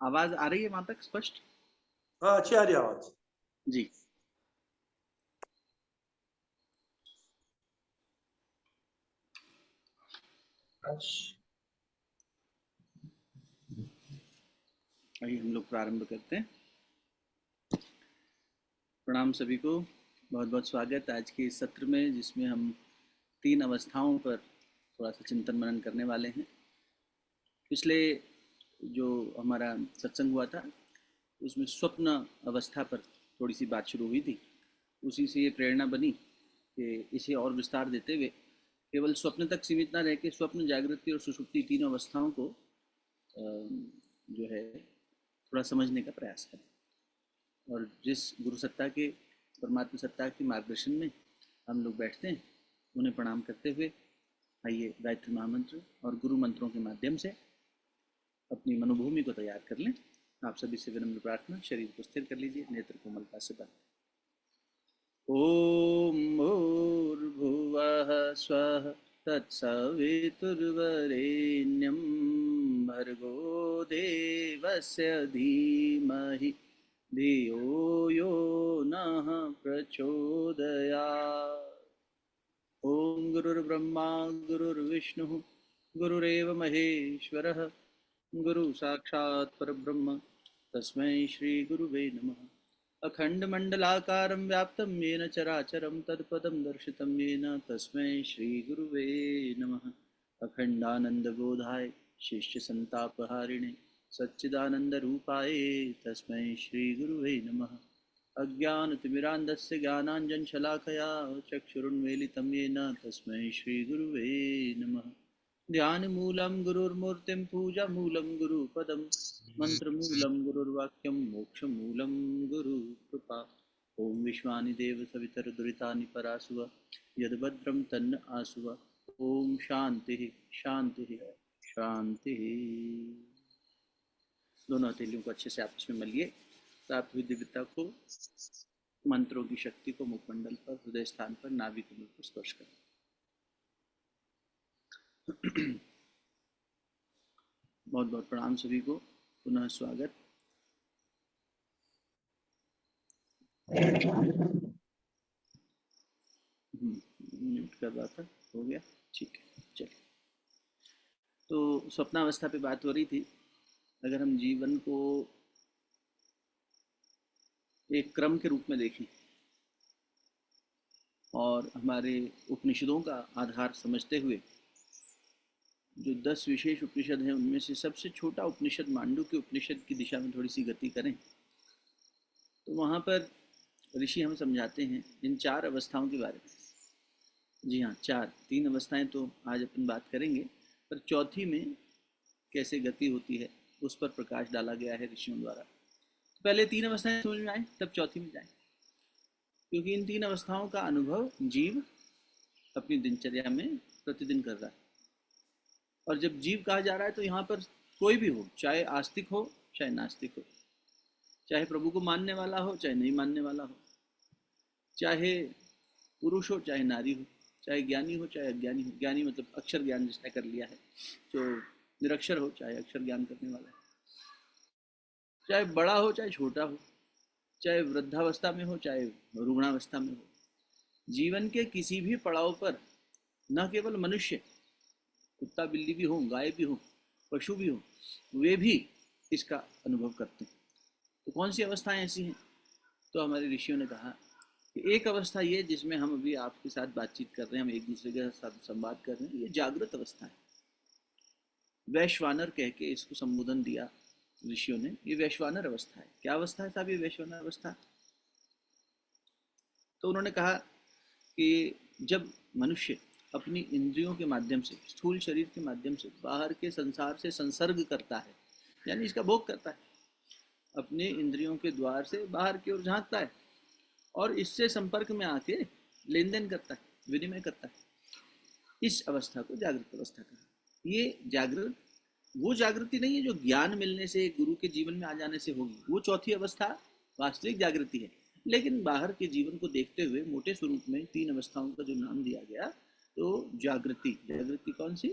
आवाज आ रही है वहां तक स्पष्ट? हाँ, अच्छी आ रही आवाज। जी। आइए हम लोग प्रारंभ करते हैं। प्रणाम सभी को, बहुत बहुत स्वागत आज के इस सत्र में, जिसमें हम 3 अवस्थाओं पर थोड़ा सा चिंतन मनन करने वाले हैं। पिछले जो हमारा सत्संग हुआ था उसमें स्वप्न अवस्था पर थोड़ी सी बात शुरू हुई थी। उसी से ये प्रेरणा बनी कि इसे और विस्तार देते हुए केवल स्वप्न तक सीमित ना रह के स्वप्न, जागृति और सुषुप्ति तीनों अवस्थाओं को जो है थोड़ा समझने का प्रयास करें। और जिस गुरु सत्ता के, परमात्मा सत्ता के मार्गदर्शन में हम लोग बैठते हैं, उन्हें प्रणाम करते हुए आइए गायत्री महामंत्र और गुरु मंत्रों के माध्यम से अपनी मनोभूमि को तैयार कर लें। आप सभी से विनम्र प्रार्थना, शरीर को स्थिर कर लीजिए, नेत्र कोमलता से बंद। ओम भूर्भुवः स्वः तत्सवितुर्वरेण्यं भर्गो देवस्य धीमहि धियो यो नः प्रचोदयात्। ओम गुरुर्ब्रह्मा गुरुर्विष्णुः गुरुरेव महेश्वरः गुरु साक्षात् परब्रह्म तस्मै श्री गुरुवे नमः। अखण्डमण्डलाकारं व्याप्तं येन चराचरं तत्पदं दर्शितं येन तस्मै श्रीगुरुवे नमः। अखण्डानन्दबोधाय शिष्यसन्तापहारिणे सच्चिदानन्दरूपाय तस्मै श्रीगुरुवे नमः। अज्ञानतिमिरान्धस्य ज्ञानाञ्जनशलाकया चक्षुरुन्मीलितं येन तस्मै श्रीगुरुवे नमः। ध्यानमूलं गुरुर्मूर्तिं पूजामूलं गुरुपदं मन्त्रमूलं गुरुर्वाक्यं मोक्षमूलं गुरुकृपा। ॐ विश्वानि देव सवितरदुरितानि परासुव यद्भद्रं तन्न आसुव। ॐ शान्तिः शान्तिः शान्तिः। दोनों हथेलियों को अच्छे से आपस में मलिए। प्राप्त हुई दिव्यता को, मंत्रों की शक्ति को मुखमंडल पर, हृदय स्थान पर, नाभि कमल पर स्पर्श करें। बहुत बहुत प्रणाम सभी को, पुनः स्वागत। म्यूट कर रहा था, हो गया, ठीक है, चलिए। तो स्वप्नावस्था पे बात हो रही थी। अगर हम जीवन को एक क्रम के रूप में देखें और हमारे उपनिषदों का आधार समझते हुए, जो 10 विशेष उपनिषद हैं उनमें से सबसे छोटा उपनिषद मांडुक्य उपनिषद की दिशा में थोड़ी सी गति करें, तो वहाँ पर ऋषि हमें समझाते हैं इन 4 अवस्थाओं के बारे में। जी हाँ, 4, 3 अवस्थाएं तो आज अपन बात करेंगे, पर चौथी में कैसे गति होती है उस पर प्रकाश डाला गया है ऋषियों द्वारा। तो पहले 3 अवस्थाएं समझ में आए, तब चौथी में जाए, क्योंकि इन 3 अवस्थाओं का अनुभव जीव अपनी दिनचर्या में प्रतिदिन कर रहा है। और जब जीव कहा जा रहा है तो यहाँ पर कोई भी हो, चाहे आस्तिक हो चाहे नास्तिक हो, चाहे प्रभु को मानने वाला हो चाहे नहीं मानने वाला हो, चाहे पुरुष हो चाहे नारी हो, चाहे ज्ञानी हो चाहे अज्ञानी हो। ज्ञानी मतलब अक्षर ज्ञान जिसने कर लिया है, जो निरक्षर हो चाहे अक्षर ज्ञान करने वाला है, चाहे बड़ा हो चाहे छोटा हो, चाहे वृद्धावस्था में हो चाहे रुग्णावस्था में हो। जीवन के किसी भी पड़ाव पर न केवल मनुष्य, कुत्ता बिल्ली भी हो, गाय भी हो, पशु भी हो, वे भी इसका अनुभव करते हैं। तो कौन सी अवस्थाएं ऐसी हैं? तो हमारे ऋषियों ने कहा कि एक अवस्था ये जिसमें हम अभी आपके साथ बातचीत कर रहे हैं, हम एक दूसरे के साथ संवाद कर रहे हैं, ये जागृत अवस्था है। वैश्वानर कह के इसको संबोधन दिया ऋषियों ने। ये वैश्वानर अवस्था है। क्या अवस्था है साहब ये वैश्वानर अवस्था? तो उन्होंने कहा कि जब मनुष्य अपनी इंद्रियों के माध्यम से, स्थूल शरीर के माध्यम से बाहर के संसार से संसर्ग करता है, यानी इसका भोग करता है, अपने इंद्रियों के द्वार से बाहर की ओर झांकता है और इससे संपर्क में आके लेन देन करता है, विनिमय करता है, इस अवस्था को जागृत अवस्था कहा। ये जागृत वो जागृति नहीं है जो ज्ञान मिलने से, गुरु के जीवन में आ जाने से होगी। वो चौथी अवस्था वास्तविक जागृति है। लेकिन बाहर के जीवन को देखते हुए मोटे स्वरूप में 3 अवस्थाओं का जो नाम दिया गया, तो जागृति, जागृति कौन सी?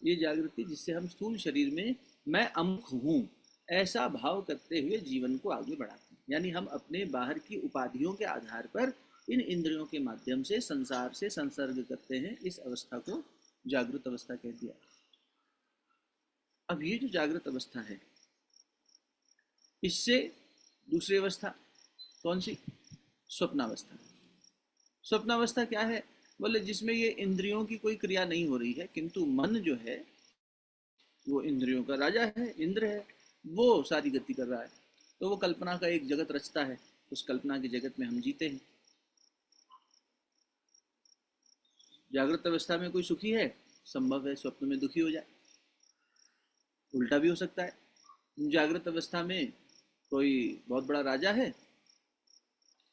ये जागृति जिससे हम स्थूल शरीर में मैं अमुक हूँ, ऐसा भाव करते हुए जीवन को आगे बढ़ाते हैं। यानी हम अपने बाहर की उपाधियों के आधार पर इन इंद्रियों के माध्यम से संसार से संसर्ग करते हैं। इस अवस्था को जागृत अवस्था कह दिया। अब ये जो जागृत अवस्था है, इससे दूसरी अवस्था कौन सी? स्वप्नावस्था। स्वप्नावस्था क्या है? बोले जिसमें ये इंद्रियों की कोई क्रिया नहीं हो रही है, किंतु मन जो है वो इंद्रियों का राजा है, इंद्र है, वो सारी गति कर रहा है। तो वो कल्पना का एक जगत रचता है, उस कल्पना के जगत में हम जीते हैं। जागृत अवस्था में कोई सुखी है, संभव है स्वप्न में दुखी हो जाए। उल्टा भी हो सकता है। जागृत अवस्था में कोई बहुत बड़ा राजा है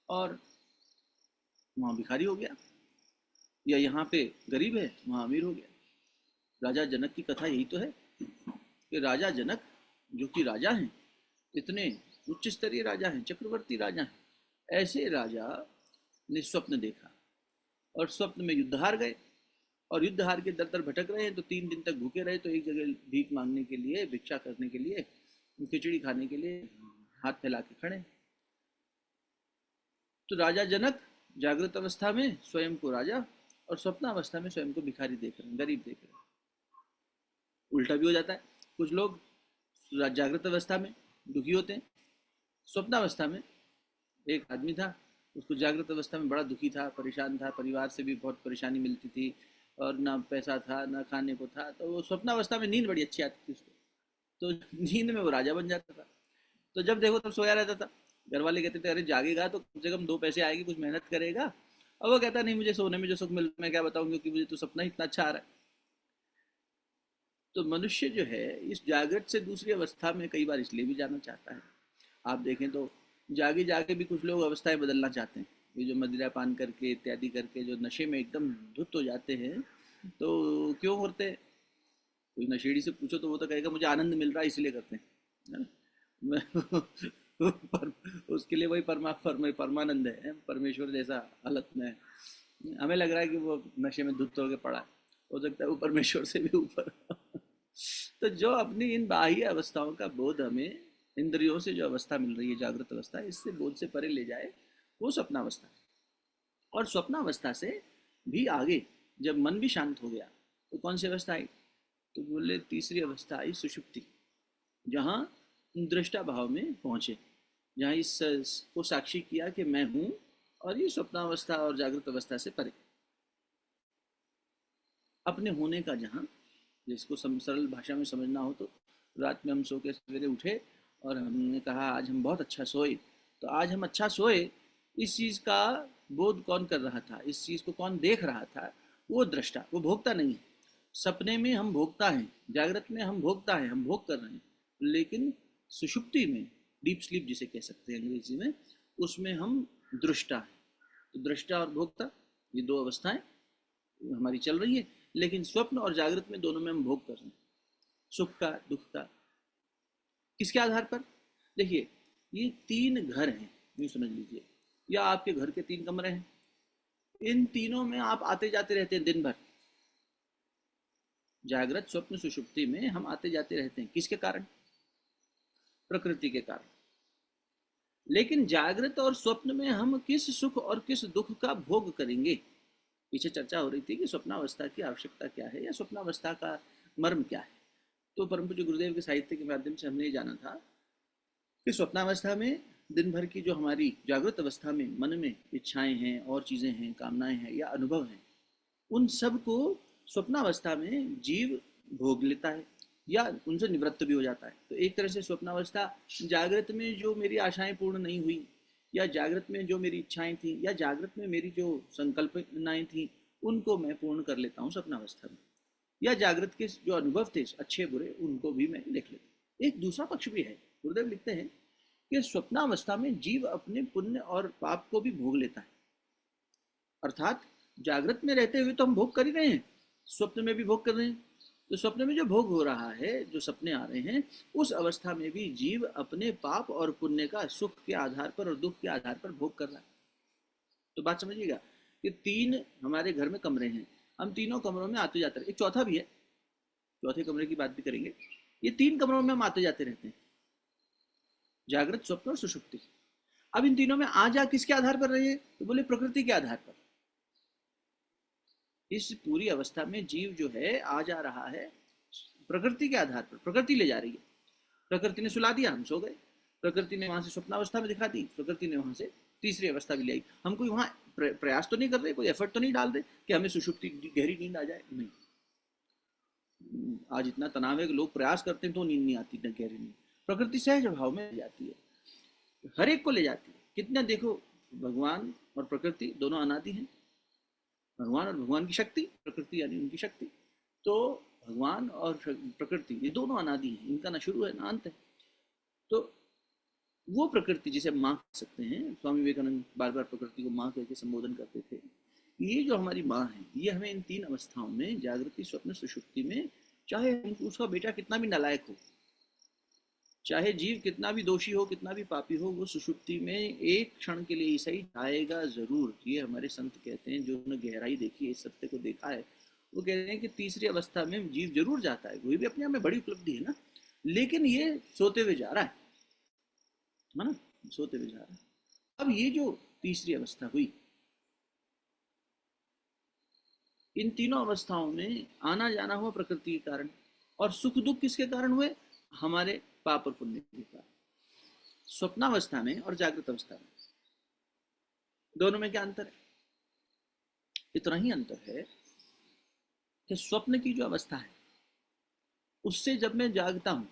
और वहाँ भिखारी हो गया, या यहाँ पे गरीब है वहाँ अमीर हो गया। राजा जनक की कथा यही तो है कि राजा जनक जो कि राजा हैं, इतने उच्च स्तरीय राजा हैं, चक्रवर्ती राजा हैं, ऐसे राजा ने स्वप्न देखा और स्वप्न में युद्ध हार गए, और युद्ध हार के दर दर भटक रहे हैं। तो 3 दिन तक भूखे रहे। तो एक जगह भीख मांगने के लिए, भिक्षा करने के लिए, खिचड़ी खाने के लिए हाथ फैला के खड़े। तो राजा जनक जागृत अवस्था में स्वयं को राजा और स्वप्नावस्था में स्वयं को भिखारी देख रहे हैं, गरीब देख रहे हैं। उल्टा भी हो जाता है। कुछ लोग जागृत अवस्था में दुखी होते हैं, स्वप्नावस्था में एक आदमी था, उसको जागृत अवस्था में बड़ा दुखी था, परेशान था, परिवार से भी बहुत परेशानी मिलती थी और ना पैसा था ना खाने को था। तो वो स्वप्नावस्था में नींद बड़ी अच्छी आती थी उसको, तो नींद में वो राजा बन जाता था। तो जब देखो तब सोया रहता था। घर वाले कहते थे अरे जागेगा तो कम से कम 2 पैसे आएगी, कुछ मेहनत करेगा। और वो कहता नहीं, मुझे सोने में जो सुख मिल मैं क्या बताऊँ, क्योंकि मुझे तो सपना इतना अच्छा आ रहा है। तो मनुष्य जो है इस जागृत से दूसरी अवस्था में कई बार इसलिए भी जाना चाहता है। आप देखें तो जागे जाके भी कुछ लोग अवस्थाएं बदलना चाहते हैं। ये जो मदिरा पान करके इत्यादि करके जो नशे में एकदम धुत हो जाते हैं, तो क्यों करते हैं? कोई नशेड़ी से पूछो तो वो तो कहेगा मुझे आनंद मिल रहा है इसलिए करते हैं, है ना? पर उसके लिए वही परमानंद है, परमेश्वर जैसा हालत में है। हमें लग रहा है कि वो नशे में धुत होकर पड़ा है, हो सकता है वो परमेश्वर से भी ऊपर। तो जो अपनी इन बाह्य अवस्थाओं का बोध हमें इंद्रियों से जो अवस्था मिल रही है, जागृत अवस्था, इससे बोध से परे ले जाए, वो स्वप्नावस्था है। और स्वप्नावस्था से भी आगे जब मन भी शांत हो गया तो कौन सी अवस्था आई? तो बोले तीसरी अवस्था आई सुषुप्ति, जहाँ दृष्टा भाव में पहुँचे, जहाँ इस को साक्षी किया कि मैं हूँ, और ये स्वप्नावस्था और जागृत अवस्था से परे अपने होने का, जहाँ जिसको सरल भाषा में समझना हो तो रात में हम सो के सवेरे उठे और हमने कहा आज हम बहुत अच्छा सोए। तो आज हम अच्छा सोए, इस चीज़ का बोध कौन कर रहा था, इस चीज़ को कौन देख रहा था? वो दृष्टा, वो भोक्ता नहीं है। सपने में हम भोक्ता हैं, जागृत में हम भोक्ता हैं, हम भोग कर रहे हैं। लेकिन सुषुप्ति में, डीप स्लीप जिसे कह सकते हैं अंग्रेजी में, उसमें हम दृष्टा हैं। तो दृष्टा और भोक्ता, ये 2 अवस्थाएं हमारी चल रही है। लेकिन स्वप्न और जागृत में दोनों में हम भोग कर रहे हैं, सुख का दुख का। किसके आधार पर? देखिए, ये 3 घर हैं, यूँ समझ लीजिए, या आपके घर के 3 कमरे हैं। इन तीनों में आप आते जाते रहते हैं दिन भर। जागृत स्वप्न सुषुप्ति में हम आते जाते रहते हैं। किसके कारण? प्रकृति के कारण। लेकिन जागृत और स्वप्न में हम किस सुख और किस दुख का भोग करेंगे? पीछे चर्चा हो रही थी कि स्वप्नावस्था की आवश्यकता क्या है, या स्वप्नावस्था का मर्म क्या है। तो परम पूज्य गुरुदेव के साहित्य के माध्यम से हमने ये जाना था कि स्वप्नावस्था में दिन भर की जो हमारी जागृत अवस्था में मन में इच्छाएं हैं और चीज़ें हैं, कामनाएं हैं या अनुभव हैं, उन सब को स्वप्नावस्था में जीव भोग लेता है या उनसे निवृत्त भी हो जाता है। तो एक तरह से स्वप्नावस्था, जागृत में जो मेरी आशाएं पूर्ण नहीं हुई, या जागृत में जो मेरी इच्छाएं थी, या जागृत में मेरी जो संकल्पनाएं थी, उनको मैं पूर्ण कर लेता हूँ स्वप्नावस्था में। या जागृत के जो अनुभव थे अच्छे बुरे, उनको भी मैं देख लेता हूँ। एक दूसरा पक्ष भी है। गुरुदेव लिखते हैं कि स्वप्नावस्था में जीव अपने पुण्य और पाप को भी भोग लेता है। अर्थात जागृत में रहते हुए तो हम भोग कर ही रहे हैं, स्वप्न में भी भोग कर रहे हैं। तो स्वप्न में जो भोग हो रहा है, जो सपने आ रहे हैं, उस अवस्था में भी जीव अपने पाप और पुण्य का सुख के आधार पर और दुख के आधार पर भोग कर रहा है। तो बात समझिएगा कि 3 हमारे घर में कमरे हैं, हम तीनों कमरों में आते जाते हैं। एक चौथा भी है, चौथे कमरे की बात भी करेंगे। ये 3 कमरों में हम आते जाते रहते हैं। जागृत, स्वप्न और सुषुप्ति। अब इन तीनों में आ जा किसके आधार पर रही है, तो बोले प्रकृति के आधार पर। इस पूरी अवस्था में जीव जो है आ जा रहा है प्रकृति के आधार पर, प्रकृति ले जा रही है। प्रकृति ने सुला दिया, हम सो गए। प्रकृति ने वहां से स्वप्नावस्था में दिखा दी, प्रकृति ने वहां से तीसरी अवस्था भी ले आई। हम कोई वहां प्रयास तो नहीं कर रहे, कोई एफर्ट तो नहीं डाल रहे कि हमें सुषुप्ति गहरी नींद आ जाए, नहीं। आज इतना तनाव है कि लोग प्रयास करते हैं तो नींद नहीं आती, गहरी नींद। प्रकृति सहज भाव में ले जाती है, हर एक को ले जाती है। कितना देखो, भगवान और प्रकृति दोनों अनादि हैं। भगवान और भगवान की शक्ति, प्रकृति यानी उनकी शक्ति। तो भगवान और प्रकृति ये दोनों अनादि हैं, इनका ना शुरू है ना अंत है। तो वो प्रकृति जिसे माँ कह सकते हैं, स्वामी विवेकानंद बार बार प्रकृति को माँ कह के संबोधन करते थे। ये जो हमारी माँ है, ये हमें इन तीन अवस्थाओं में, जागृति, स्वप्न, सुषुप्ति में, चाहे उसका बेटा कितना भी नालायक हो, चाहे जीव कितना भी दोषी हो, कितना भी पापी हो, वो सुषुप्ति में एक क्षण के लिए ही सही जाएगा जरूर। ये हमारे संत कहते हैं, जो उन्होंने गहराई देखी है, इस सत्य को देखा है, वो कहते हैं कि तीसरी अवस्था में जीव जरूर जाता है। वही भी अपने आप में बड़ी उपलब्धि है ना, लेकिन ये सोते हुए जा रहा है ना, सोते हुए जा रहा है। अब ये जो तीसरी अवस्था हुई, इन तीनों अवस्थाओं में आना जाना हुआ प्रकृति के कारण, और सुख दुख किसके कारण हुए, हमारे पाप और पुण्य के कारण। स्वप्नावस्था में और जागृत अवस्था में दोनों में क्या अंतर है? इतना ही अंतर है कि स्वप्न की जो अवस्था है, उससे जब मैं जागता हूं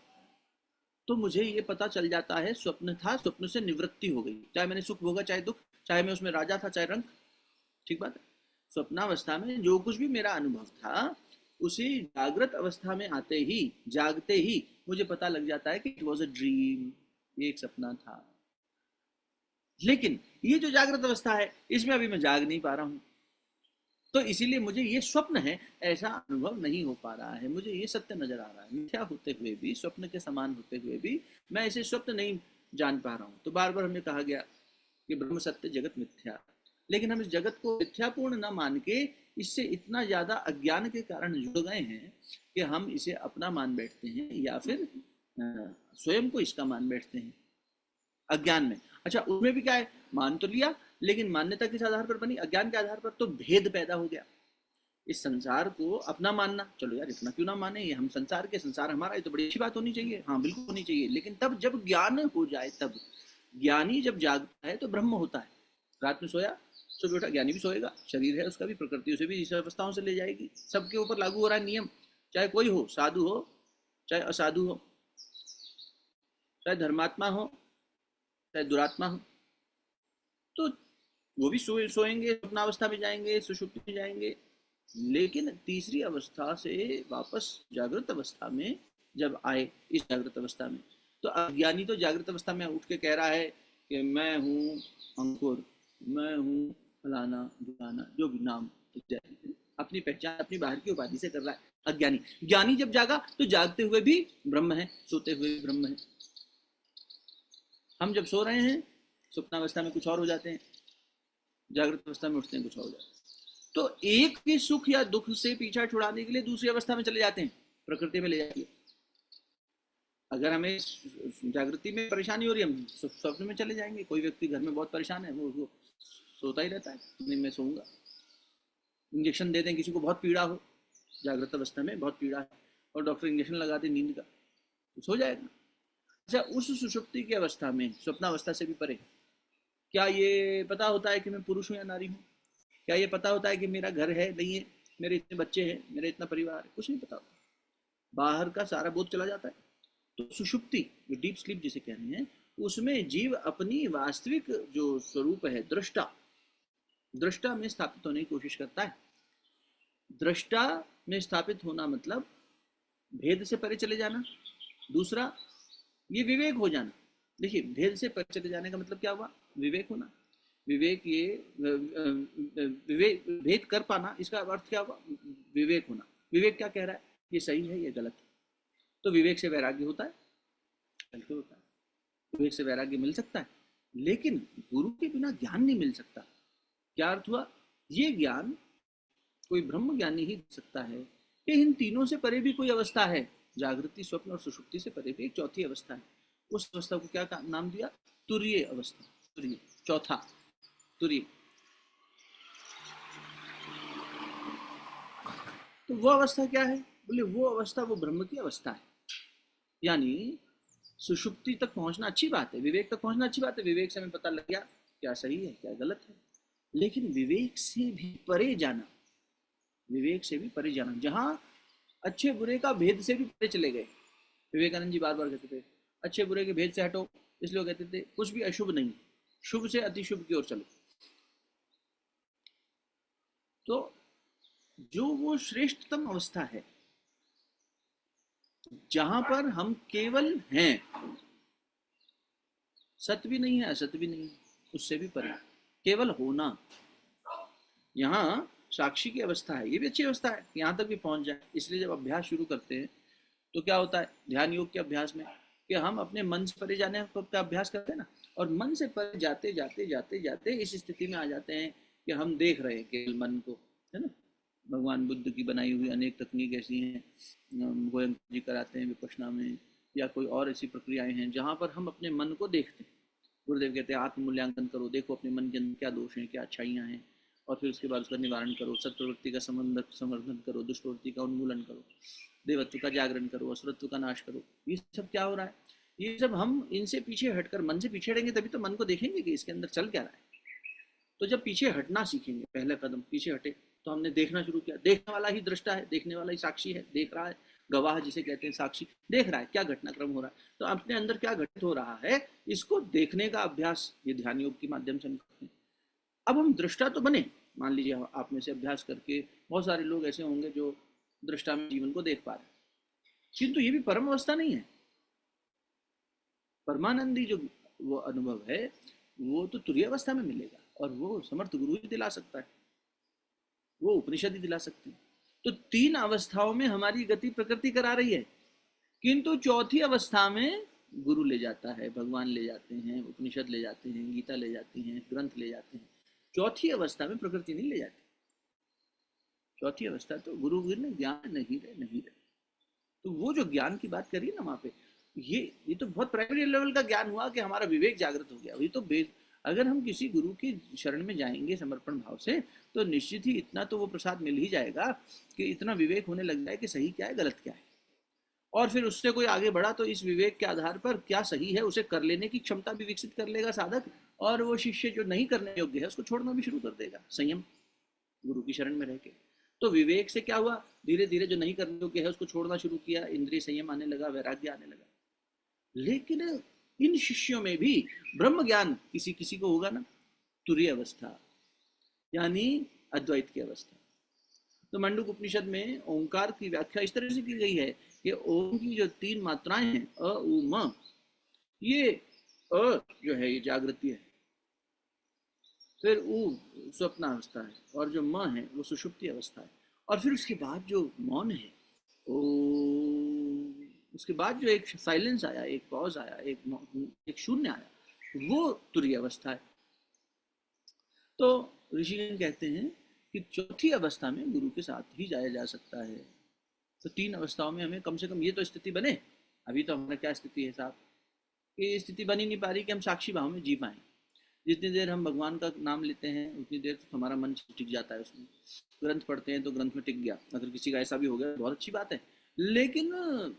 तो मुझे ये पता चल जाता है स्वप्न था, स्वप्न से निवृत्ति हो गई। चाहे मैंने सुख भोगा, चाहे दुख, चाहे मैं उसमें राजा था, चाहे रंक, ठीक बात है। स्वप्नावस्था में जो कुछ भी मेरा अनुभव था, उसी जागृत अवस्था में आते ही, जागते ही मुझे पता लग जाता है कि इट वॉज अ ड्रीम, ये एक सपना था। लेकिन ये जो जागृत अवस्था है, इसमें अभी मैं जाग नहीं पा रहा हूं, तो इसीलिए मुझे ये स्वप्न है ऐसा अनुभव नहीं हो पा रहा है। मुझे ये सत्य नजर आ रहा है, मिथ्या होते हुए भी, स्वप्न के समान होते हुए भी मैं इसे स्वप्न नहीं जान पा रहा हूँ। तो बार बार हमें कहा गया कि ब्रह्म सत्य, जगत मिथ्या, लेकिन हम इस जगत को मिथ्यापूर्ण न मान के इससे इतना ज्यादा अज्ञान के कारण जुड़ गए हैं कि हम इसे अपना मान बैठते हैं, या फिर स्वयं को इसका मान बैठते हैं अज्ञान में। अच्छा, उसमें भी क्या है, मान तो लिया, लेकिन मान्यता किस आधार पर बनी, अज्ञान के आधार पर। तो भेद पैदा हो गया। इस संसार को अपना मानना, चलो यार इतना क्यों ना माने, ये हम संसार के, संसार हमारा, ये तो बड़ी अच्छी बात होनी चाहिए, हाँ बिल्कुल होनी चाहिए। लेकिन तब जब ज्ञान हो जाए, तब ज्ञानी जब जागता है तो ब्रह्म होता है। रात में सोया, सुबह उठा, ज्ञानी भी सोएगा, शरीर है उसका भी, प्रकृति उसे भी इस अवस्थाओं से ले जाएगी। सबके ऊपर लागू हो रहा है नियम, चाहे कोई हो, साधु हो चाहे असाधु हो, चाहे धर्मात्मा हो चाहे दुरात्मा हो। तो वो भी सोएंगे, स्वप्नावस्था में जाएंगे, सुषुप्ति में जाएंगे। लेकिन तीसरी अवस्था से वापस जागृत अवस्था में जब आए, इस जागृत अवस्था में, तो अज्ञानी तो जागृत अवस्था में उठ के कह रहा है कि मैं हूँ अंकुर, मैं हूँ फलाना ढिकाना, जो भी नाम इत्यादि, अपनी पहचान अपनी बाहर की उपाधि से कर रहा है अज्ञानी। ज्ञानी जब जागा तो जागते हुए भी ब्रह्म है, सोते हुए भी ब्रह्म है। हम जब सो रहे हैं, स्वप्नावस्था में कुछ और हो जाते हैं, जागृत अवस्था में उठते हैं कुछ और हो जाते हैं। तो एक के सुख या दुख से पीछा छुड़ाने के लिए दूसरी अवस्था में चले जाते हैं, प्रकृति में ले जाती है। अगर हमें जागृति में परेशानी हो रही है, हम स्वप्न में चले जाएंगे। कोई व्यक्ति घर में बहुत परेशान है, वो सोता ही रहता है, नहीं मैं सोऊंगा। इंजेक्शन दे दें किसी को, बहुत पीड़ा हो, जागृत अवस्था में बहुत पीड़ा है, और डॉक्टर इंजेक्शन लगा दे नींद का, तो सो जाएगा। अच्छा, उस सुषुप्ति की अवस्था में, स्वप्नावस्था से भी परे, क्या ये पता होता है कि मैं पुरुष हूँ या नारी हूँ? क्या ये पता होता है कि मेरा घर है नहीं है, मेरे इतने बच्चे हैं, मेरा इतना परिवार है? कुछ नहीं पता होता, बाहर का सारा बोध चला जाता है। तो सुषुप्ति, जो डीप स्लीप जिसे कह रहे हैं, उसमें जीव अपनी वास्तविक जो स्वरूप है, दृष्टा में स्थापित होने की कोशिश करता है। दृष्टा में स्थापित होना मतलब भेद से परे चले जाना। दूसरा, ये विवेक हो जाना। देखिए, भेद से परे चले जाने का मतलब क्या हुआ, विवेक होना। विवेक, ये विवेक, भेद कर पाना, इसका अर्थ क्या हुआ, विवेक होना। विवेक क्या कह रहा है, ये सही है, ये गलत है। तो विवेक से वैराग्य होता है, बिल्कुल होता है। विवेक से वैराग्य मिल सकता है, लेकिन गुरु के बिना ज्ञान नहीं मिल सकता। क्या अर्थ हुआ, ये ज्ञान कोई ब्रह्म ज्ञानी ही दे सकता है कि इन तीनों से परे भी कोई अवस्था है, जागृति, स्वप्न और सुषुप्ति से परे भी एक चौथी अवस्था है, उस अवस्था को क्या नाम दिया? तुरीय अवस्था। तुरीय, चौथा तुरीय। तो वो अवस्था क्या है? बोले वो अवस्था वो ब्रह्म की अवस्था है। यानी सुषुप्ति तक पहुंचना अच्छी बात है, विवेक तक पहुंचना अच्छी बात है, विवेक से हमें पता लग गया क्या सही है क्या गलत है। लेकिन विवेक से भी परे जाना, विवेक से भी परे जाना, जहां अच्छे बुरे का भेद से भी परे चले गए। विवेकानंद जी बार बार कहते थे अच्छे बुरे के भेद से हटो, इसलिए वो कहते थे कुछ भी अशुभ नहीं, शुभ से अतिशुभ की ओर चलो। तो जो वो श्रेष्ठतम अवस्था है जहां पर हम केवल हैं, सत्य भी नहीं है असत्य भी नहीं है, उससे भी परे केवल होना, यहाँ साक्षी की अवस्था है। ये भी अच्छी अवस्था है, यहाँ तक भी पहुंच जाए। इसलिए जब अभ्यास शुरू करते हैं तो क्या होता है ध्यान योग के अभ्यास में कि हम अपने मन से परे जाने का अभ्यास करते हैं ना, और मन से परे जाते जाते जाते जाते इस स्थिति में आ जाते हैं कि हम देख रहे हैं केवल मन को, है ना। भगवान बुद्ध की बनाई हुई अनेक तकनीक ऐसी हैं, गोयंका जी कराते हैं विपश्यना में, या कोई और ऐसी प्रक्रियाएं हैं जहाँ पर हम अपने मन को देखते हैं। गुरुदेव कहते हैं आत्म मूल्यांकन करो, देखो अपने मन के अंदर क्या दोष हैं क्या अच्छाइयाँ हैं, और फिर उसके बाद उसका निवारण करो, सत्प्रवृत्ति का संवर्धन करो, दुष्प्रवृत्ति का उन्मूलन करो, देवत्व का जागरण करो, असुरत्व का नाश करो। ये सब क्या हो रहा है? ये सब हम इनसे पीछे हटकर मन से पीछे हटेंगे तभी तो मन को देखेंगे कि इसके अंदर चल क्या रहा है। तो जब पीछे हटना सीखेंगे, पहला कदम पीछे हटे, तो हमने देखना शुरू किया। देखने वाला ही दृष्टा है, देखने वाला ही साक्षी है, देख रहा है। गवाह जिसे कहते हैं साक्षी, देख रहा है क्या घटनाक्रम हो रहा है, तो अपने अंदर क्या घटित हो रहा है इसको देखने का अभ्यास ये ध्यान योग के माध्यम से हम करते हैं। अब हम दृष्टा तो बने, मान लीजिए आप में से अभ्यास करके बहुत सारे लोग ऐसे होंगे जो दृष्टा में जीवन को देख पा रहे हैं, किंतु ये भी परम अवस्था नहीं है। परमानंदी जो वो अनुभव है वो तो तुरीय अवस्था में मिलेगा, और वो समर्थ गुरु ही दिला सकता है, वो उपनिषद ही दिला सकती है। तो तीन अवस्थाओं में हमारी गति प्रकृति करा रही है, किंतु चौथी अवस्था में गुरु ले जाता है, भगवान ले जाते हैं, उपनिषद ले जाते हैं, गीता ले जाती हैं, ग्रंथ ले जाते हैं। चौथी अवस्था में प्रकृति नहीं ले जाती। चौथी अवस्था तो गुरु ने ज्ञान नहीं रहे। तो वो जो ज्ञान की बात करी ना वहाँ पे, ये तो बहुत प्राइमरी लेवल का ज्ञान हुआ कि हमारा विवेक जागृत हो गया। वही तो अगर हम किसी गुरु की शरण में जाएंगे समर्पण भाव से, तो निश्चित ही इतना तो वो प्रसाद मिल ही जाएगा कि इतना विवेक होने लग जाए कि सही क्या है गलत क्या है। और फिर उससे कोई आगे बढ़ा तो इस विवेक के आधार पर क्या सही है उसे कर लेने की क्षमता भी विकसित कर लेगा साधक, और वो शिष्य जो नहीं करने योग्य है उसको छोड़ना भी शुरू कर देगा संयम गुरु की शरण में रह के। तो विवेक से क्या हुआ, धीरे धीरे जो नहीं करने योग्य है उसको छोड़ना शुरू किया, इंद्रिय संयम आने लगा, वैराग्य आने लगा। लेकिन इन शिष्यों में भी ब्रह्म ज्ञान किसी किसी को होगा ना, तुरीय अवस्था यानी अद्वैत की अवस्था। तो मंडूक उपनिषद में ओंकार की व्याख्या इस तरह से की गई है कि ओम की जो तीन मात्राएं हैं अ उ म, ये अ जो है ये जागृति है, फिर उ स्वप्न अवस्था है, और जो म है वो सुषुप्ति अवस्था है, और फिर उसके बाद जो मौन है ओ, उसके बाद जो एक साइलेंस आया, एक पॉज आया, एक शून्य आया, वो तुरीय अवस्था है। तो ऋषिगण कहते हैं कि चौथी अवस्था में गुरु के साथ ही जाया जा सकता है। तो तीन अवस्थाओं में हमें कम से कम ये तो स्थिति बने। अभी तो हमारा क्या स्थिति है साहब, कि स्थिति बन ही नहीं पा रही कि हम साक्षी भाव में जी पाएं। जितनी देर हम भगवान का नाम लेते हैं उतनी देर तो हमारा मन टिक जाता है उसमें। ग्रंथ पढ़ते हैं तो ग्रंथ में टिक गया, अगर किसी का ऐसा भी हो गया बहुत अच्छी बात है। लेकिन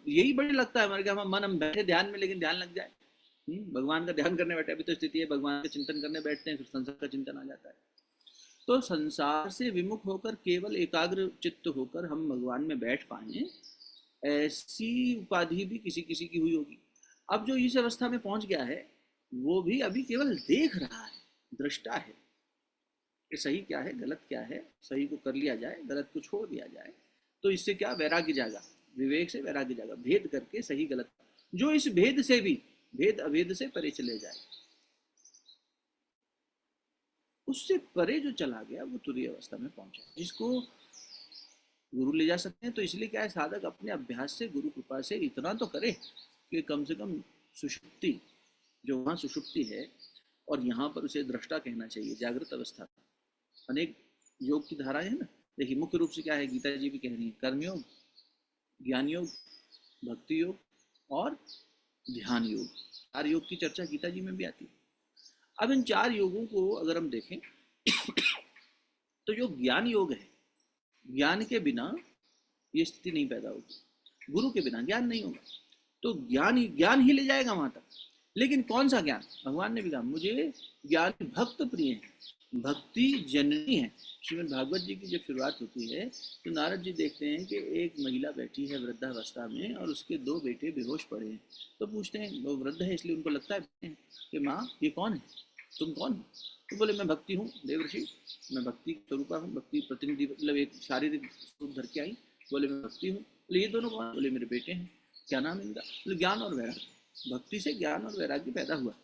यही बड़े लगता है हमारे क्या हम मन हम बैठे ध्यान में, लेकिन ध्यान लग जाए भगवान का ध्यान करने बैठे, अभी तो स्थिति है भगवान का चिंतन करने बैठते हैं फिर संसार का चिंतन आ जाता है। तो संसार से विमुख होकर केवल एकाग्र चित्त होकर हम भगवान में बैठ पाए, ऐसी उपाधि भी किसी किसी की हुई होगी। अब जो इस अवस्था में पहुंच गया है वो भी अभी केवल देख रहा है, दृष्टा है कि सही क्या है गलत क्या है, सही को कर लिया जाए गलत को छोड़ दिया जाए। तो इससे क्या वैराग्य जागा, विवेक से वैराग्य जागा, भेद करके सही गलत, जो इस भेद से भी भेद अभेद से परे चले जाए, उससे परे जो चला गया वो तुरीय अवस्था में पहुंचा, जिसको गुरु ले जा सकते हैं। तो इसलिए क्या है साधक अपने अभ्यास से गुरु कृपा से इतना तो करे कि कम से कम सुषुप्ति, जो वहाँ सुषुप्ति है और यहाँ पर उसे दृष्टा कहना चाहिए, जागृत अवस्था। अनेक योग की धाराएं हैं ना, देखिए मुख्य रूप से क्या है, गीता जी भी कह रही है, कर्मयोग, ज्ञान योग, भक्ति योग और ध्यान योग, 4 योग की चर्चा गीता जी में भी आती है। अब इन 4 योगों को अगर हम देखें तो जो ज्ञान योग है, ज्ञान के बिना ये स्थिति नहीं पैदा होगी, गुरु के बिना ज्ञान नहीं होगा। तो ज्ञान ही ले जाएगा वहां तक। लेकिन कौन सा ज्ञान? भगवान ने भी कहा मुझे ज्ञान भक्त प्रिय है, भक्ति जननी है। श्रीमद् भागवत जी की जब शुरुआत होती है तो नारद जी देखते हैं कि एक महिला बैठी है वृद्धावस्था में और उसके 2 बेटे बेहोश पड़े हैं। तो पूछते हैं, वो वृद्ध है इसलिए उनको लगता है कि माँ ये कौन है, तुम कौन हो? तो बोले मैं भक्ति हूँ देवर्षि, मैं भक्ति स्वरूपा हूँ, भक्ति प्रतिनिधि, मतलब एक शारीरिक स्वरूप धर के आई। बोले मैं भक्ति हूँ। बोले ये दोनों कौन? बोले मेरे बेटे हैं। क्या नाम इनका? बोले ज्ञान और वैराग्य। भक्ति से ज्ञान और वैराग्य पैदा हुआ,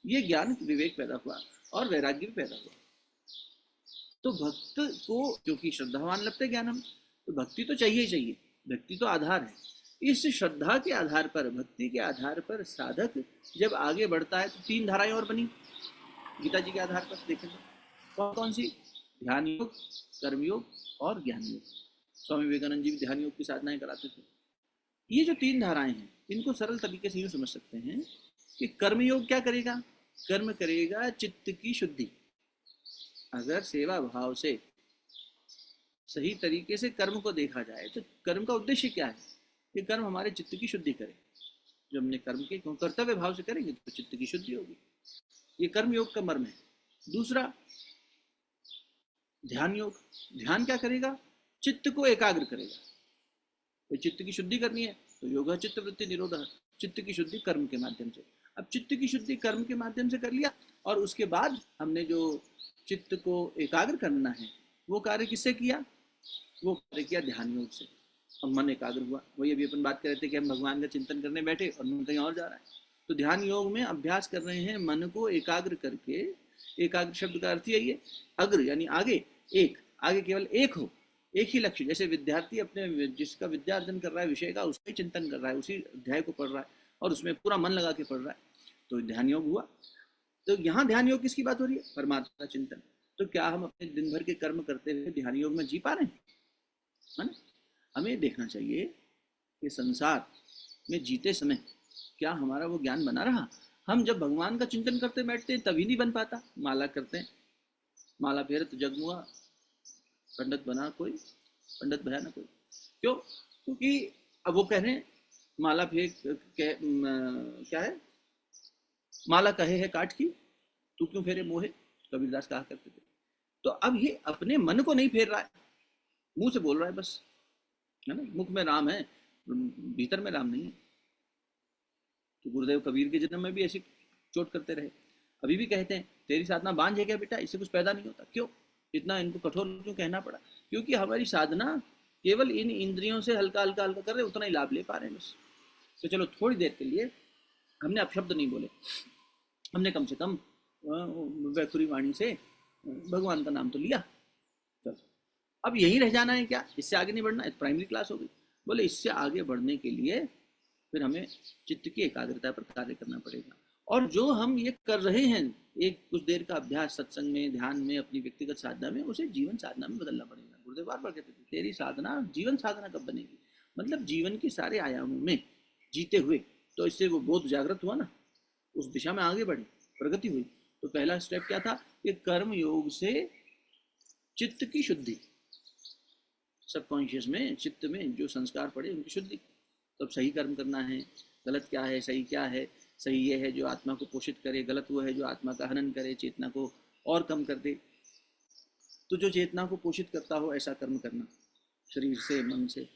ये ज्ञान विवेक पैदा हुआ और वैराग्य भी पैदा हुआ। तो भक्त को क्योंकि श्रद्धावान लगते ज्ञान हम, तो भक्ति तो चाहिए ही चाहिए, भक्ति तो आधार है। इस श्रद्धा के आधार पर, भक्ति के आधार पर साधक जब आगे बढ़ता है तो 3 धाराएं और बनी गीता जी के आधार पर। देखें कौन कौन सी? ध्यान योग, कर्मयोग और ज्ञान योग। स्वामी विवेकानंद जी भी ध्यान योग की साधनाएं कराते थे। ये जो 3 धाराएं हैं इनको सरल तरीके से यूँ समझ सकते हैं कि कर्मयोग क्या करेगा? कर्म करेगा चित्त की शुद्धि। अगर सेवा भाव से सही तरीके से कर्म को देखा जाए तो कर्म का उद्देश्य क्या है? कि कर्म हमारे चित्त की शुद्धि करे। जब हमने कर्म के कर्तव्य भाव से करेंगे तो चित्त की शुद्धि होगी। ये कर्म योग का मर्म है। दूसरा ध्यान योग। ध्यान क्या करेगा? चित्त को एकाग्र करेगा। तो चित्त की शुद्धि करनी है तो योग चित्त वृत्ति निरोध, चित्त की शुद्धि कर्म के माध्यम से। अब चित्त की शुद्धि कर्म के माध्यम से कर लिया और उसके बाद हमने जो चित्त को एकाग्र करना है वो कार्य किससे किया? वो कार्य किया ध्यान योग से। अब मन एकाग्र हुआ। वही अभी अपन बात कर रहे थे कि हम भगवान का चिंतन करने बैठे और मन कहीं और जा रहा है। तो ध्यान योग में अभ्यास कर रहे हैं मन को एकाग्र करके। एकाग्र शब्द का अर्थ यही है, अग्र यानी आगे, एक, आगे केवल एक हो, एक ही लक्ष्य। जैसे विद्यार्थी अपने जिसका विद्यार्जन कर रहा है विषय का, उसका ही चिंतन कर रहा है, उसी अध्याय को पढ़ रहा है और उसमें पूरा मन लगा के पढ़ रहा है, तो ध्यान योग हुआ। तो यहाँ ध्यान योग किसकी बात हो रही है? परमात्मा का चिंतन। तो क्या हम अपने दिन भर के कर्म करते हुए ध्यान योग में जी पा रहे हैं? है ना? हमें देखना चाहिए कि संसार में जीते समय क्या हमारा वो ज्ञान बना रहा? हम जब भगवान का चिंतन करते बैठते हैं तभी नहीं बन पाता। माला करते हैं, माला फेरत जगमुआ, पंडित बना कोई, पंडित भया ना कोई। क्यों? क्योंकि अब वो कह रहे हैं माला फेंक क्या है, माला कहे है काट की, तू क्यों फेरे मोहे, कबीरदास कहा करते थे। तो अब ये अपने मन को नहीं फेर रहा है, मुंह से बोल रहा है बस, है ना? मुख में राम है, भीतर में राम नहीं है। तो गुरुदेव कबीर के जन्म में भी ऐसी चोट करते रहे। अभी भी कहते हैं तेरी साधना बांझ है क्या बेटा, इससे कुछ पैदा नहीं होता। क्यों इतना इनको कठोर क्यों कहना पड़ा? क्योंकि हमारी साधना केवल इन इंद्रियों से हल्का हल्का हल्का कर रहे, उतना ही लाभ ले पा रहे हैं बस। तो चलो थोड़ी देर के लिए हमने अपशब्द नहीं बोले, हमने कम से कम वैखुरी वाणी से भगवान का नाम तो लिया। चलो अब यही रह जाना है क्या? इससे आगे नहीं बढ़ना? प्राइमरी क्लास हो गई। बोले इससे आगे बढ़ने के लिए फिर हमें चित्त की एकाग्रता पर कार्य करना पड़ेगा। और जो हम ये कर रहे हैं एक कुछ देर का अभ्यास सत्संग में, ध्यान में, अपनी व्यक्तिगत साधना में, उसे जीवन साधना में बदलना पड़ेगा। गुरुदेव बार बार कहते थे तेरी साधना जीवन साधना कब बनेगी? मतलब जीवन के सारे आयामों में जीते हुए। तो इससे वो बोध जागृत हुआ ना, उस दिशा में आगे बढ़े, प्रगति हुई। तो पहला स्टेप क्या था? कि कर्म योग से चित्त की शुद्धि, सबकॉन्शियस में, चित्त में जो संस्कार पड़े उनकी शुद्धि। तो अब सही कर्म करना है, गलत क्या है, सही क्या है? सही ये है जो आत्मा को पोषित करे, गलत वो है जो आत्मा का हनन करे, चेतना को और कम कर दे। तो जो चेतना को पोषित करता हो ऐसा कर्म करना, शरीर से, मन से।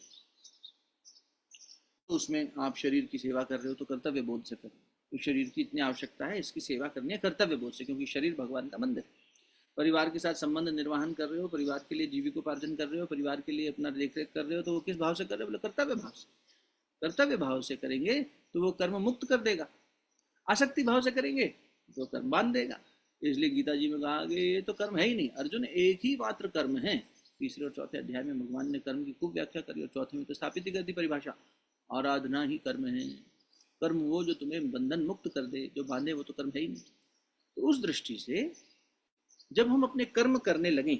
तो उसमें आप शरीर की सेवा कर रहे हो तो कर्तव्य बोध से करो। तो शरीर की इतनी आवश्यकता है, इसकी सेवा करनी है कर्तव्य बोध से, क्योंकि शरीर भगवान का मंदिर है। परिवार के साथ संबंध निर्वहन कर रहे हो, परिवार के लिए जीविकोपार्जन कर रहे हो, परिवार के लिए अपना देखरेख कर रहे हो, तो वो किस भाव से कर रहे हो? बोले कर्तव्य भाव से। कर्तव्य भाव से करेंगे तो वो कर्म मुक्त कर देगा। आसक्ति भाव से करेंगे तो कर्म बांध देगा। इसलिए गीता जी में कहा कि ये तो कर्म है ही नहीं अर्जुन, एक ही मात्र कर्म है। 3 और 4 अध्याय में भगवान ने कर्म की खूब व्याख्या करी और 4 में तो स्थापित ही कर दी परिभाषा, आराधना ही कर्म है। कर्म वो जो तुम्हें बंधन मुक्त कर दे, जो बांधे वो तो कर्म है ही नहीं। तो उस दृष्टि से जब हम अपने कर्म करने लगे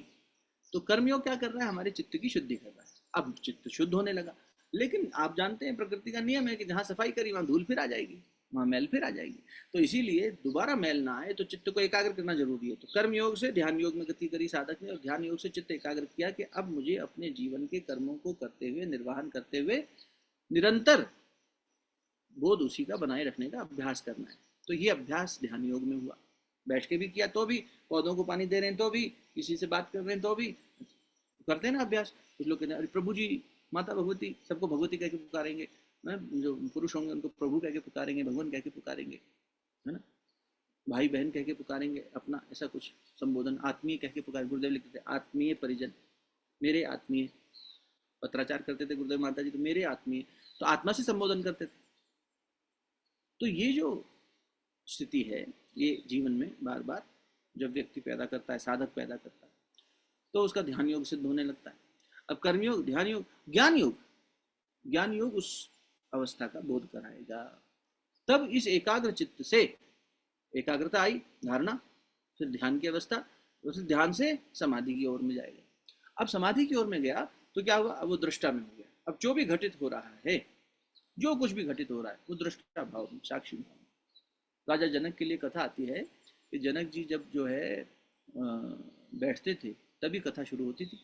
तो कर्मयोग क्या कर रहा है? हमारे चित्त की शुद्धि कर रहा है। अब चित्त शुद्ध होने लगा, लेकिन आप जानते हैं प्रकृति का नियम है कि जहाँ सफाई करी वहाँ धूल फिर आ जाएगी, वहाँ मैल फिर आ जाएगी। तो इसीलिए दोबारा मैल ना आए तो चित्त को एकाग्र करना जरूरी है। तो कर्म योग से ध्यान योग में गति करी साधक ने, और ध्यान योग से चित्त एकाग्र किया कि अब मुझे अपने जीवन के कर्मों को करते हुए, निर्वहन करते हुए निरंतर बोध उसी का बनाए रखने का अभ्यास करना है। तो ये अभ्यास ध्यान योग में हुआ। बैठ के भी किया तो भी, पौधों को पानी दे रहे हैं तो भी, किसी से बात कर रहे हैं तो भी करते हैं ना अभ्यास। कुछ लोग कहते हैं अरे प्रभु जी, माता भगवती, सबको भगवती कह के पुकारेंगे, जो पुरुष होंगे उनको प्रभु कह के पुकारेंगे, भगवान कह के पुकारेंगे, है ना, भाई बहन कह के पुकारेंगे, अपना ऐसा कुछ संबोधन, आत्मीय कह के पुकारेंगे। गुरुदेव लिखते थे आत्मीय परिजन, मेरे आत्मीय, पत्राचार करते थे गुरुदेव माता जी तो मेरे आत्मीय, तो आत्मा से संबोधन करते थे। तो ये जो स्थिति है ये जीवन में बार बार जब व्यक्ति पैदा करता है, साधक पैदा करता है, तो उसका ध्यान योग सिद्ध होने लगता है। अब कर्मयोग, ध्यान योग, ज्ञान योग, ज्ञान योग उस अवस्था का बोध कराएगा। तब इस एकाग्र चित्त से एकाग्रता आई, धारणा, फिर ध्यान की अवस्था, फिर ध्यान से समाधि की ओर में जाएगा। अब समाधि की ओर में गया तो क्या हुआ, अब वो दृष्टा में हो गया। अब जो भी घटित हो रहा है, जो कुछ भी घटित हो रहा है वो दृष्टा भाव में, साक्षी भाव में। राजा जनक के लिए कथा आती है कि जनक जी जब जो है बैठते थे तभी कथा शुरू होती थी।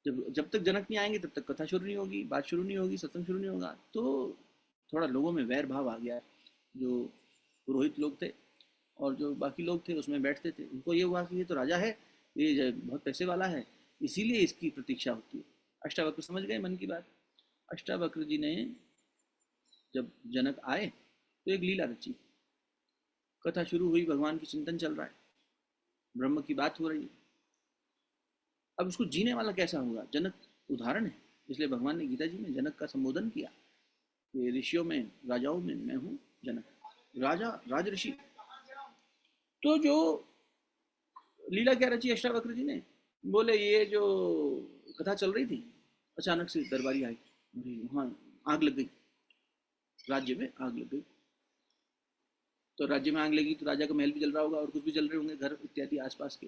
जब तक जनक नहीं आएंगे तब तक कथा शुरू नहीं होगी, बात शुरू नहीं होगी, सत्संग शुरू नहीं होगा। तो थोड़ा लोगों में वैर भाव आ गया। जो पुरोहित लोग थे और जो बाकी लोग थे उसमें बैठते थे, उनको ये हुआ कि ये तो राजा है, ये बहुत पैसे वाला है, इसीलिए इसकी प्रतीक्षा होती है। अष्टावक्र समझ गए मन की बात। अष्टावक्र जी ने जब जनक आए तो एक लीला रची, कथा शुरू हुई, भगवान की चिंतन चल रहा है, ब्रह्म की बात हो रही है। अब उसको जीने वाला कैसा होगा, जनक उदाहरण है, इसलिए भगवान ने गीता जी में जनक का संबोधन किया कि ऋषियों में, राजाओं में मैं हूँ जनक, राजा, राज ऋषि। तो जो लीला क्या रची अष्टावक्र जी ने, बोले ये जो कथा चल रही थी, अचानक से दरबारी आई, वहाँ आग लग गई, राज्य में आग लग गई। तो राज्य में आग लगी तो राजा का महल भी जल रहा होगा और कुछ भी जल रहे होंगे, घर इत्यादि आसपास के।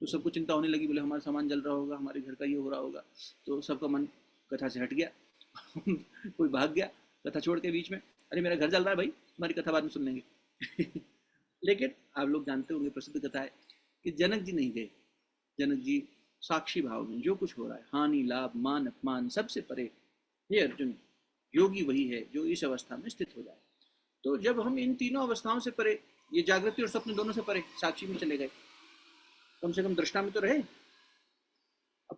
तो सबको चिंता होने लगी, बोले हमारा सामान जल रहा होगा, हमारे घर का ये हो रहा होगा। तो सबका मन कथा से हट गया कोई भाग गया कथा छोड़ के बीच में, अरे मेरा घर जल रहा है भाई, हमारी कथा बाद में सुन लेंगे लेकिन आप लोग जानते होंगे, प्रसिद्ध कथा है कि जनक जी नहीं गए। जनक जी साक्षी भाव में जो कुछ हो रहा है, हानि लाभ मान अपमान सबसे परे, हे अर्जुन योगी वही है जो इस अवस्था में स्थित हो जाए। तो जब हम इन तीनों अवस्थाओं से परे, ये जागृति और स्वप्न दोनों से परे साक्षी में चले गए, कम से कम दृष्टा में तो रहे।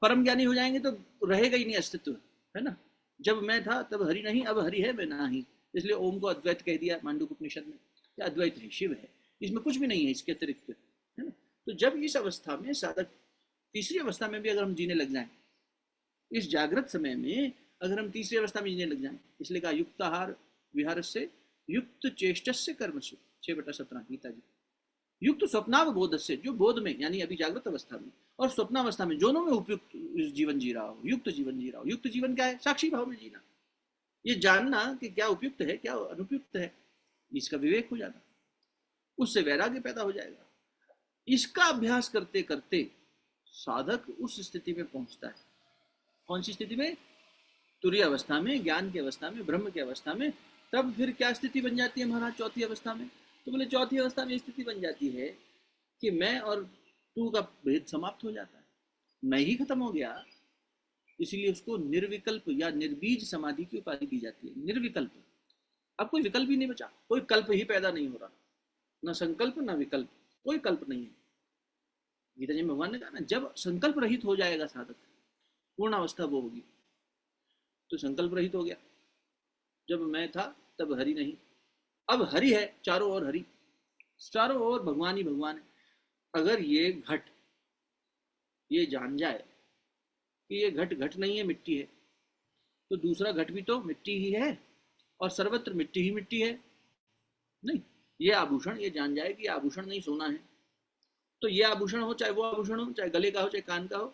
परम ज्ञानी हो जाएंगे तो रहेगा ही नहीं अस्तित्व, है ना। जब मैं था तब हरि नहीं, अब हरि है मैं नाही, इसलिए ओम को अद्वैत कह दिया मांडुक्य उपनिषद में। क्या अद्वैत है, शिव है, इसमें कुछ भी नहीं है इसके अतिरिक्त, है ना। तो जब इस अवस्था में साधक, तीसरी अवस्था में भी अगर हम जीने लग जाएं, इस जागृत समय में अगर हम तीसरी अवस्था में जीने लग जाएं, इसलिए कहा युक्ताहार विहार से युक्त चेष्टस्य कर्मसु, 6/17 गीता जी। युक्त स्वप्नावबोध से, जो बोध में यानी अभी जागृत अवस्था में और स्वप्नावस्था में दोनों में उपयुक्त जीवन जी रहा हो, युक्त जीवन जी रहा हो। युक्त जीवन क्या है, साक्षी भाव में जीना, ये जानना कि क्या उपयुक्त है क्या अनुपयुक्त है, इसका विवेक हो जाना, उससे वैराग्य पैदा हो जाएगा। इसका अभ्यास करते करते साधक उस स्थिति में पहुंचता है। कौन सी स्थिति में, तुरीय अवस्था में, ज्ञान की अवस्था में, ब्रह्म की अवस्था में। तब फिर क्या स्थिति बन जाती है महाराज चौथी अवस्था में, तो बोले चौथी अवस्था में स्थिति बन जाती है कि मैं और तू का भेद समाप्त हो जाता है, मैं ही खत्म हो गया। इसीलिए उसको निर्विकल्प या निर्बीज समाधि की उपाधि दी जाती है। निर्विकल्प, अब कोई विकल्प ही नहीं बचा, कोई कल्प ही पैदा नहीं हो रहा, न संकल्प न विकल्प, कोई कल्प नहीं है। गीता जी में भगवान ने कहा ना, जब संकल्प रहित हो जाएगा साधक, पूर्ण अवस्था वो होगी। तो संकल्प रहित हो गया, जब मैं था तब हरि नहीं, अब हरि है, चारों ओर हरि, चारों ओर भगवान ही भगवान है। अगर ये घट ये जान जाए कि ये घट घट नहीं है, मिट्टी है, तो दूसरा घट भी तो मिट्टी ही है और सर्वत्र मिट्टी ही मिट्टी है। नहीं, ये आभूषण ये जान जाए कि आभूषण नहीं सोना है, तो ये आभूषण हो, चाहे वो आभूषण हो, चाहे गले का हो, चाहे कान का हो,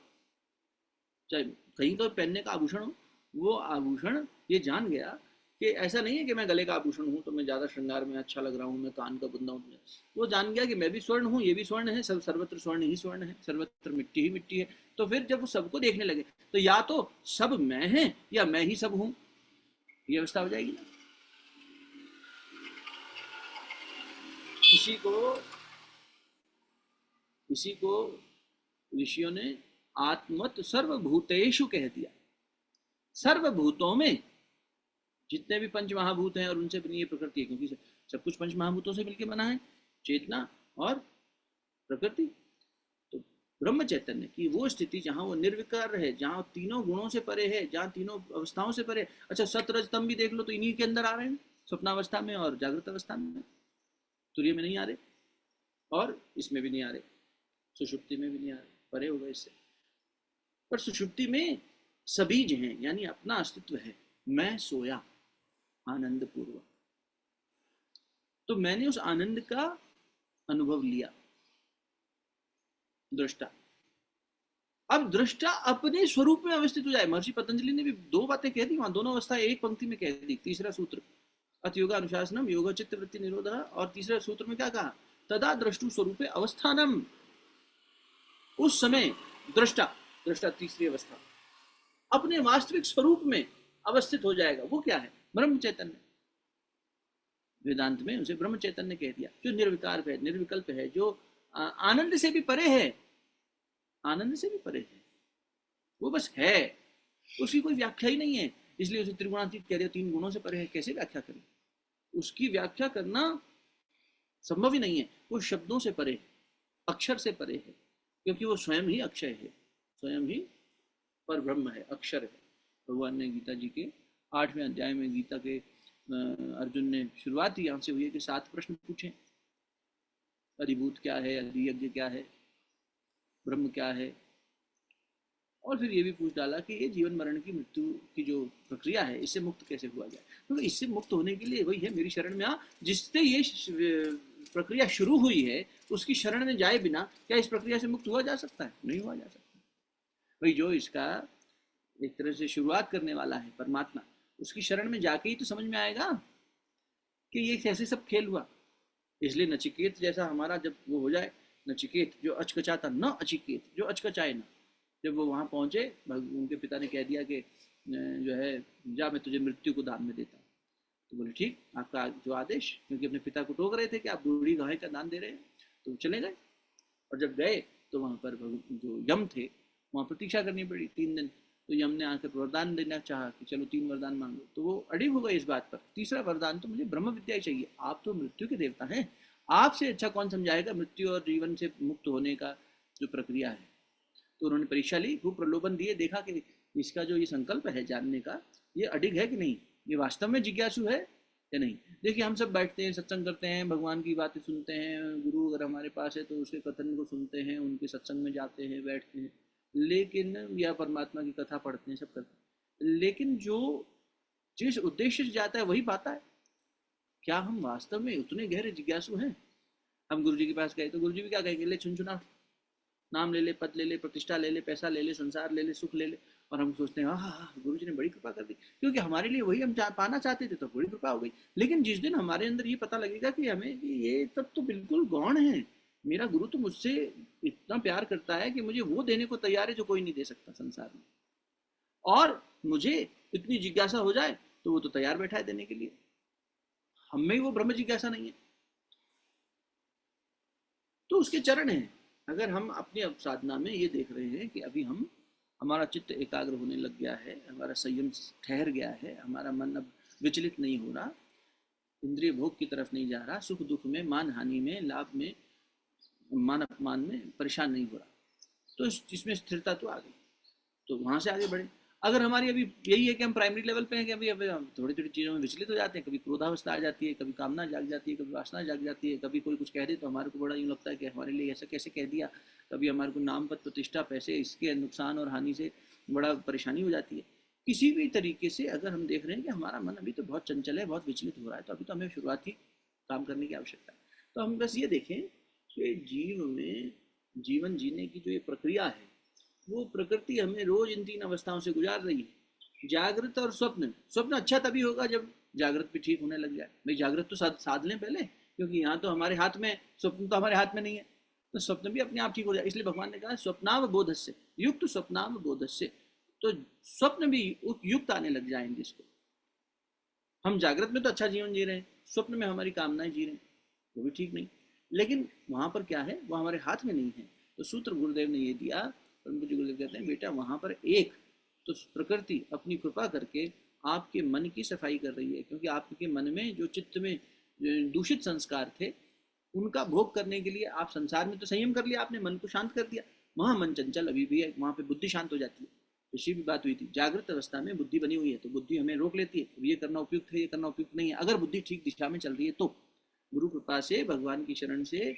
चाहे कहीं का पहनने का आभूषण हो, वो आभूषण ये जान गया कि ऐसा नहीं है कि मैं गले का आभूषण हूँ तो मैं ज़्यादा श्रृंगार में अच्छा लग रहा हूँ, मैं कान का बुंदा हूँ। वो जान गया कि मैं भी स्वर्ण हूँ, ये भी स्वर्ण है, सब सर्वत्र स्वर्ण ही स्वर्ण है, सर्वत्र मिट्टी ही मिट्टी है। तो फिर जब वो सबको देखने लगे तो या तो सब मैं है या मैं ही सब हूँ, ये अवस्था हो जाएगी ना। इसी को ऋषियों ने आत्मत सर्वभूतेषु कह दिया। सर्वभूतों में जितने भी पंच महाभूत हैं और उनसे बनी ये प्रकृति है, क्योंकि सब कुछ पंच महाभूतों से मिलकर बना है, चेतना और प्रकृति। तो ब्रह्म चैतन्य की वो स्थिति जहाँ वो निर्विकार है, जहाँ तीनों गुणों से परे है, जहाँ तीनों अवस्थाओं से परे। अच्छा, सतरज तम भी देख लो तो इन्हीं के अंदर आ रहे हैं, स्वप्नावस्था में और जागृत अवस्था में। तुरीय में नहीं आ रहे और इसमें भी नहीं आ रहे, सुषुप्ति में भी नहीं आ रहे, परे होगा इससे। पर सुषुप्ति में सबीज हैं, यानी अपना अस्तित्व है। मैं सोया आनंद पूर्वक, तो मैंने उस आनंद का अनुभव लिया, दृष्टा। अब दृष्टा अपने स्वरूप में अवस्थित हो जाए। महर्षि पतंजलि ने भी दो बातें कह दी वहां, दोनों अवस्था एक पंक्ति में कह दी। तीसरा सूत्र अथ योगा अनुशासनम योग चित्त वृत्ति निरोध, और तीसरे सूत्र में क्या कहा, तदा दृष्टु स्वरूपे अवस्थानम। उस समय दृष्टा, दृष्टा तीसरी अवस्था अपने वास्तविक स्वरूप में अवस्थित हो जाएगा। वो क्या है, ब्रह्म चैतन्य। वेदांत में उसे ब्रह्म चैतन्य कह दिया, जो निर्विकार है, निर्विकल्प है, जो आनंद से भी परे है, आनंद से भी परे है। वो बस है, उसकी कोई व्याख्या ही नहीं है, इसलिए उसे त्रिगुणातीत कह दिया। तीन गुणों से परे है, कैसे व्याख्या करें, उसकी व्याख्या करना संभव ही नहीं है। वो शब्दों से परे है, अक्षर से परे है, क्योंकि वो स्वयं ही अक्षय है, स्वयं ही पर ब्रह्म है, अक्षर है। भगवान ने गीता जी के 8वें अध्याय में, गीता के अर्जुन ने शुरुआत ही यहाँ से हुई है कि 7 प्रश्न पूछे। अधिभूत क्या है, अधियज्ञ क्या है, ब्रह्म क्या है, और फिर ये भी पूछ डाला कि ये जीवन मरण की मृत्यु की जो प्रक्रिया है, इससे मुक्त कैसे हुआ जाए। तो इससे मुक्त होने के लिए वही है, मेरी शरण में आ। जिससे ये प्रक्रिया शुरू हुई है उसकी शरण में जाए बिना क्या इस प्रक्रिया से मुक्त हुआ जा सकता है? नहीं हुआ जा सकता। भाई जो इसका एक तरह से शुरुआत करने वाला है परमात्मा, उसकी शरण में जाके ही तो समझ में आएगा कि ये कैसे सब खेल हुआ। इसलिए नचिकेत जैसा हमारा जब वो हो जाए, नचिकेत जो अचकचाता न अचिकेत, जो अचकचाए ना, जब वो वहाँ पहुँचे, उनके पिता ने कह दिया कि जो है जा, मैं तुझे मृत्यु को दान में देता हूँ। तो बोले ठीक, आपका जो आदेश, क्योंकि अपने पिता को टोक रहे थे कि आप बूढ़ी गाय का दान दे रहे हैं, तो चले गए। और जब गए तो वहाँ पर जो यम थे वहाँ प्रतीक्षा करनी पड़ी 3 दिन। तो यम ने आकर वरदान देना चाहा कि चलो 3 वरदान मांगो, तो वो अड़िग हो गए इस बात पर, तीसरा वरदान तो मुझे ब्रह्म विद्या ही चाहिए, आप तो मृत्यु के देवता हैं, आपसे अच्छा कौन समझाएगा मृत्यु और जीवन से मुक्त होने का जो प्रक्रिया है। तो उन्होंने परीक्षा ली, खूब प्रलोभन दिए, देखा कि इसका जो ये संकल्प है जानने का, ये अडिग है कि नहीं, ये वास्तव में जिज्ञासु है या नहीं। देखिए हम सब बैठते हैं, सत्संग करते हैं, भगवान की बातें सुनते हैं, गुरु अगर हमारे पास है तो उसके कथन को सुनते हैं, उनके सत्संग में जाते हैं, बैठते हैं, लेकिन या परमात्मा की कथा पढ़ते हैं, सब करते हैं, लेकिन जो जिस उद्देश्य से जाता है वही पाता है। क्या हम वास्तव में उतने गहरे जिज्ञासु हैं? हम गुरु जी के पास गए तो गुरु जी भी क्या कहेंगे, ले चुन चुना, नाम ले ले, पद ले ले, प्रतिष्ठा ले ले, पैसा ले ले, संसार ले ले, सुख ले ले, और हम सोचते हैं हाँ गुरु जी ने बड़ी कृपा कर दी, क्योंकि हमारे लिए वही हम पाना चाहते थे, तो बड़ी कृपा हो गई। लेकिन जिस दिन हमारे अंदर ये पता लगेगा कि हमें कि ये तब तो बिल्कुल गौण है, मेरा गुरु तो मुझसे इतना प्यार करता है कि मुझे वो देने को तैयार है जो कोई नहीं दे सकता संसार में, और मुझे इतनी जिज्ञासा हो जाए तो वो तो तैयार बैठा है देने के लिए। हम में ही वो ब्रह्म जिज्ञासा नहीं है, तो उसके चरण हैं। अगर हम अपनी साधना में ये देख रहे हैं कि अभी हमारा चित्त एकाग्र होने लग गया है, हमारा संयम ठहर गया है, हमारा मन अब विचलित नहीं हो रहा, इंद्रिय भोग की तरफ नहीं जा रहा, सुख दुख में, मान हानि में, लाभ में, मान अपमान में परेशान नहीं हो रहा, तो इसमें स्थिरता तो आ गई, तो वहाँ से आगे बढ़े। अगर हमारी अभी यही है कि हम प्राइमरी लेवल पे हैं कि अभी हम थोड़ी थोड़ी चीज़ों में विचलित हो जाते हैं, कभी क्रोधावस्था आ जाती है, कभी कामना जाग जाती है, कभी वासना जाग जाती है, कभी कोई कुछ कह दे तो हमारे को बड़ा यूँ लगता है कि हमारे लिए ऐसा कैसे कह दिया, कभी हमारे को नाम पद प्रतिष्ठा पैसे इसके नुकसान और हानि से बड़ा परेशानी हो जाती है। किसी भी तरीके से अगर हम देख रहे हैं कि हमारा मन अभी तो बहुत चंचल है, बहुत विचलित हो रहा है, तो अभी तो हमें शुरुआती काम करने की आवश्यकता है। तो हम बस ये देखें कि जीव में जीवन जीने की जो ये प्रक्रिया है, वो प्रकृति हमें रोज इन 3 अवस्थाओं से गुजार रही है, जागृत और स्वप्न। स्वप्न अच्छा तभी होगा जब जागृत भी ठीक होने लग जाए। भाई जागृत तो साध लें पहले, क्योंकि यहाँ तो हमारे हाथ में, स्वप्न तो हमारे हाथ में नहीं है, तो स्वप्न भी अपने आप ठीक हो जाए। इसलिए भगवान ने कहा स्वप्नावबोधस्य युक्त स्वप्नावबोधस्य, तो स्वप्न भी युक्त आने लग जाएंगे इसको। हम जागृत में तो अच्छा जीवन जी रहे हैं, स्वप्न में हमारी कामनाएं जी रहे हैं, वो भी ठीक नहीं। लेकिन वहां पर क्या है, वो हमारे हाथ में नहीं है। तो सूत्र गुरुदेव ने ये दिया, परम पूज्य गुरुदेव कहते हैं बेटा वहां पर एक तो प्रकृति अपनी कृपा करके आपके मन की सफाई कर रही है, क्योंकि आपके मन में जो चित्त में दूषित संस्कार थे उनका भोग करने के लिए आप संसार में तो संयम कर लिया, आपने मन को शांत कर दिया, वहां मन चंचल अभी भी है, वहां पे बुद्धि शांत हो जाती है। इसी भी बात हुई थी, जागृत अवस्था में बुद्धि बनी हुई है तो बुद्धि हमें रोक लेती है, ये करना उपयुक्त है, ये करना उपयुक्त नहीं है। अगर बुद्धि ठीक दिशा में चल रही है तो गुरु कृपा से, भगवान की शरण से,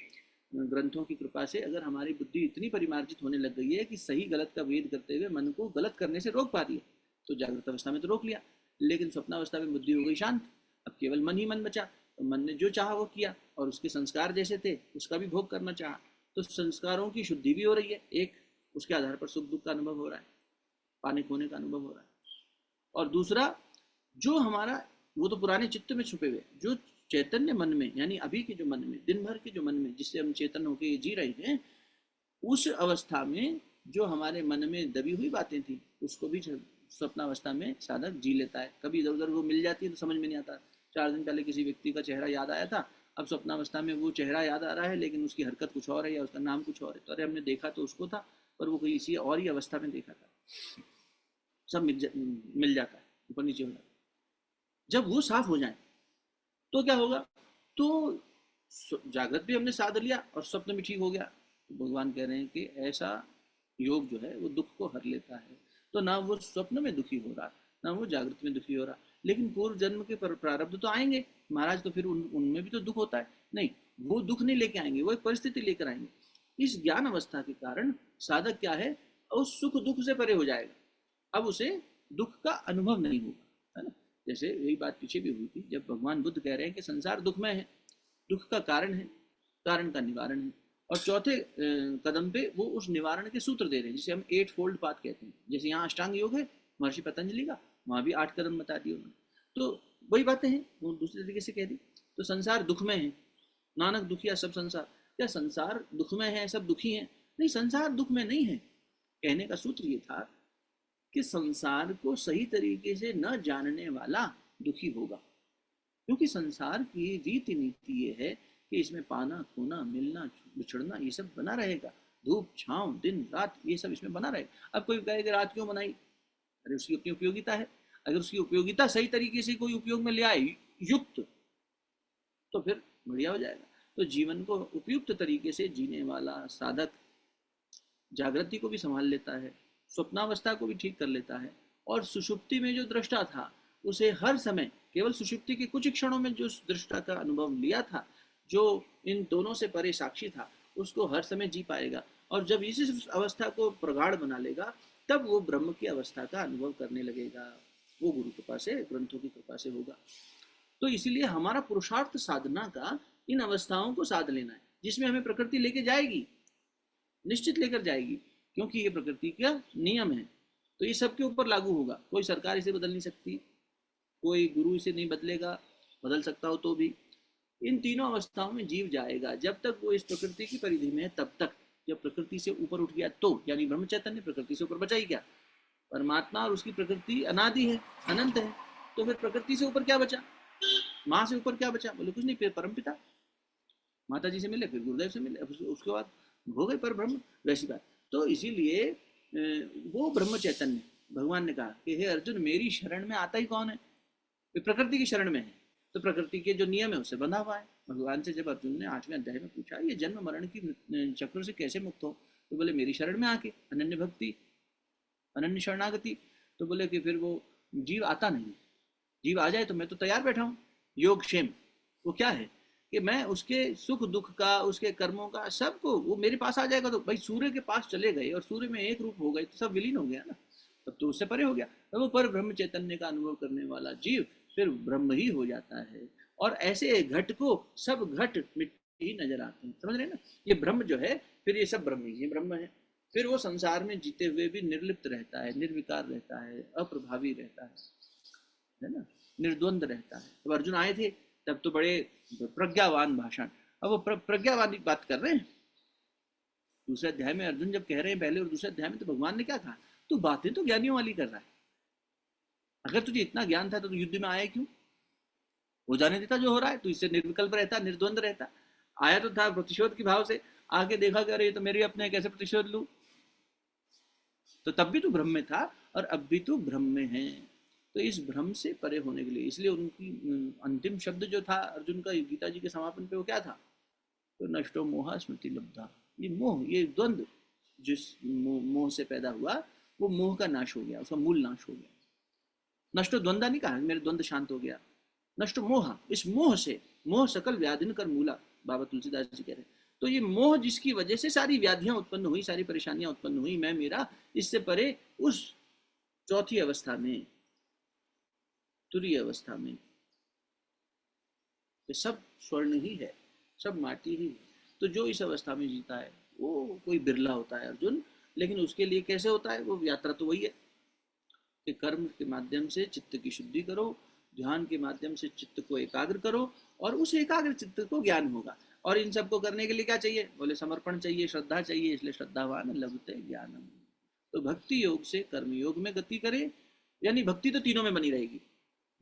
ग्रंथों की कृपा से अगर हमारी बुद्धि इतनी परिमार्जित होने लग गई है कि सही गलत का भेद करते हुए मन को गलत करने से रोक पा रही है, तो जागृत अवस्था में तो रोक लिया। लेकिन स्वप्नावस्था में बुद्धि हो गई शांत, अब केवल मन ही मन बचा, तो मन ने जो चाहा वो किया, और उसके संस्कार जैसे थे उसका भी भोग करना चाहा, तो संस्कारों की शुद्धि भी हो रही है, एक उसके आधार पर सुख दुख का अनुभव हो रहा है, पाने खोने का अनुभव हो रहा है। और दूसरा जो हमारा, वो तो पुराने चित्त में छुपे हुए, जो चैतन्य मन में, यानी अभी के जो मन में, दिन भर के जो मन में जिससे हम चेतन होकर जी रहे हैं, उस अवस्था में जो हमारे मन में दबी हुई बातें थी उसको भी स्वप्नावस्था में साधक जी लेता है। कभी इधर उधर वो मिल जाती है तो समझ में नहीं आता। 4 दिन पहले किसी व्यक्ति का चेहरा याद आया था, अब स्वप्नावस्था में वो चेहरा याद आ रहा है लेकिन उसकी हरकत कुछ और है या उसका नाम कुछ और है, तो अरे हमने देखा तो उसको था पर वो कोई इसी और ही अवस्था में देखा था। सब मिल जाता है, ऊपर नीचे हो जाता है। जब वो साफ हो जाए तो क्या होगा, तो जागृत भी हमने साध लिया और स्वप्न भी ठीक हो गया। तो भगवान कह रहे हैं कि ऐसा योग जो है वो दुख को हर लेता है। तो ना वो स्वप्न में दुखी हो रहा, ना वो जागृत में दुखी हो रहा। लेकिन पूर्व जन्म के प्रारब्ध तो आएंगे महाराज, तो फिर उनमें भी तो दुख होता है। नहीं, वो दुख नहीं लेके आएंगे, वो एक परिस्थिति लेकर आएंगे। इस ज्ञान अवस्था के कारण साधक क्या है, उस सुख दुख से परे हो जाएगा, अब उसे दुख का अनुभव नहीं होगा, है ना। जैसे यही बात पीछे भी हुई थी, जब भगवान बुद्ध कह रहे हैं कि संसार दुखमय है, दुख का कारण है, कारण का निवारण है, और चौथे कदम पे वो उस निवारण के सूत्र दे रहे हैं जिसे हम 8 फोल्ड पाथ कहते हैं। जैसे यहाँ अष्टांग योग है महर्षि पतंजलि का, वहाँ भी 8 कदम बता दिए उन्होंने। तो वही बातें हैं, वो दूसरे तरीके से कह दी। तो संसार दुखमय है, नानक दुखिया सब संसार। क्या संसार दुखमय है, सब दुखी हैं? नहीं, संसार दुखमय नहीं है। कहने का सूत्र ये था कि संसार को सही तरीके से न जानने वाला दुखी होगा, क्योंकि संसार की रीति नीति ये है कि इसमें पाना खोना, मिलना बिछड़ना, ये सब बना रहेगा। धूप छांव, दिन रात, ये सब इसमें बना रहेगा। अब कोई कहेगा रात क्यों बनाई, अरे उसकी अपनी उपयोगिता है। अगर उसकी उपयोगिता सही तरीके से कोई उपयोग में ले आए युक्त, तो फिर बढ़िया हो जाएगा। तो जीवन को उपयुक्त तरीके से जीने वाला साधक जागृति को भी संभाल लेता है, स्वप्नावस्था को भी ठीक कर लेता है, और सुषुप्ति में जो दृष्टा था उसे हर समय, केवल सुषुप्ति के कुछ क्षणों में जो दृष्टा का अनुभव लिया था, जो इन दोनों से परे साक्षी था, उसको हर समय जी पाएगा। और जब इस अवस्था को प्रगाढ़ बना लेगा तब वो ब्रह्म की अवस्था का अनुभव करने लगेगा। वो गुरु कृपा से, ग्रंथों की कृपा से होगा। तो इसीलिए हमारा पुरुषार्थ साधना का इन अवस्थाओं को साध लेना है, जिसमें हमें प्रकृति लेके जाएगी, निश्चित लेकर जाएगी, क्योंकि ये प्रकृति का नियम है। तो ये सबके ऊपर लागू होगा, कोई सरकार इसे बदल नहीं सकती, कोई गुरु इसे नहीं बदलेगा, बदल सकता हो तो भी। इन तीनों अवस्थाओं में जीव जाएगा जब तक वो इस प्रकृति की परिधि में है, तब तक। जब प्रकृति से ऊपर उठ गया तो, यानी ब्रह्म चैतन्य प्रकृति से ऊपर बचा ही क्या, परमात्मा और उसकी प्रकृति अनादि है, अनंत है, तो फिर प्रकृति से ऊपर क्या बचा, माँ से ऊपर क्या बचा, बोले कुछ नहीं, फिर परमपिता, माता जी से मिले, फिर गुरुदेव से मिले, उसके बाद हो गए पर ब्रह्म, वैसी बात। तो इसीलिए वो ब्रह्म चैतन्य, भगवान ने कहा कि हे अर्जुन मेरी शरण में आता ही कौन है, प्रकृति की शरण में है, तो प्रकृति के जो नियम है उससे बंधा हुआ है। भगवान से जब अर्जुन ने 8वें अध्याय में पूछा ये जन्म मरण की चक्र से कैसे मुक्त हो, तो बोले मेरी शरण में आके, अनन्य भक्ति, अनन्य शरणागति। तो बोले कि फिर वो जीव आता नहीं, जीव आ जाए तो मैं तो तैयार बैठा हूँ। योग क्षेम वो क्या है कि मैं उसके सुख दुख का, उसके कर्मों का, सबको वो मेरे पास आ जाएगा। तो भाई सूर्य के पास चले गए और सूर्य में एक रूप हो गए तो सब विलीन हो गया ना, तब तो उससे परे हो गया। तो वो पर ब्रह्म चैतन्य का अनुभव करने वाला जीव फिर ब्रह्म ही हो जाता है। और ऐसे घट को सब घट मिट्टी नजर आते हैं, समझ रहे हैं ना। ये ब्रह्म जो है फिर ये सब ब्रह्म ही ब्रह्म है। फिर वो संसार में जीते हुए भी निर्लिप्त रहता है, निर्विकार रहता है, अप्रभावी रहता है ना। निर्द्वंद रहता है। अब अर्जुन आए थे तब तो बड़े प्रज्ञावान भाषण, अब वो प्रज्ञावान की बात कर रहे हैं। दूसरे अध्याय में अर्जुन जब कह रहे हैं पहले और दूसरे अध्याय में, तो भगवान ने क्या कहा, तू बातें तो ज्ञानियों वाली कर रहा है, अगर तुझे इतना ज्ञान था तो युद्ध में आया क्यों, हो जाने देता जो हो रहा है, तो इससे निर्विकल्प रहता, निर्द्वंद रहता। आया तो था प्रतिशोध के भाव से, आके देखा कि अरे ये तो मेरे अपने, कैसे प्रतिशोध लूं, तो तब भी तू भ्रम में था और अब भी तू भ्रम में है। तो इस भ्रम से परे होने के लिए, इसलिए उनकी अंतिम शब्द जो था अर्जुन का गीता जी के समापन पे, वो क्या था, तो नष्टो मोह स्मृति लब्धा, ये मोह, ये द्वंद्व जिस मोह से पैदा हुआ, वो मोह का नाश हो गया, उसका मूल नाश हो गया। नष्टो द्वंद्व नहीं कहा, मेरे द्वंद्व शांत हो गया, नष्ट मोह, इस मोह से, मोह सकल व्याधिन कर मूला, बाबा तुलसीदास जी कह रहे हैं। तो ये मोह जिसकी वजह से सारी व्याधियां उत्पन्न हुई, सारी परेशानियां उत्पन्न हुई, मैं मेरा, इससे परे उस चौथी अवस्था में, तुरीय अवस्था में, ये सब स्वर्ण ही है, सब माटी ही है। तो जो इस अवस्था में जीता है वो कोई बिरला होता है अर्जुन, लेकिन उसके लिए कैसे होता है, वो यात्रा तो वही है कि कर्म के माध्यम से चित्त की शुद्धि करो, ध्यान के माध्यम से चित्त को एकाग्र करो, और उस एकाग्र चित्त को ज्ञान होगा। और इन सबको करने के लिए क्या चाहिए, बोले समर्पण चाहिए, श्रद्धा चाहिए, इसलिए श्रद्धावान लभते ज्ञानम। तो भक्ति योग से कर्म योग में गति करे, यानी भक्ति तो तीनों में बनी रहेगी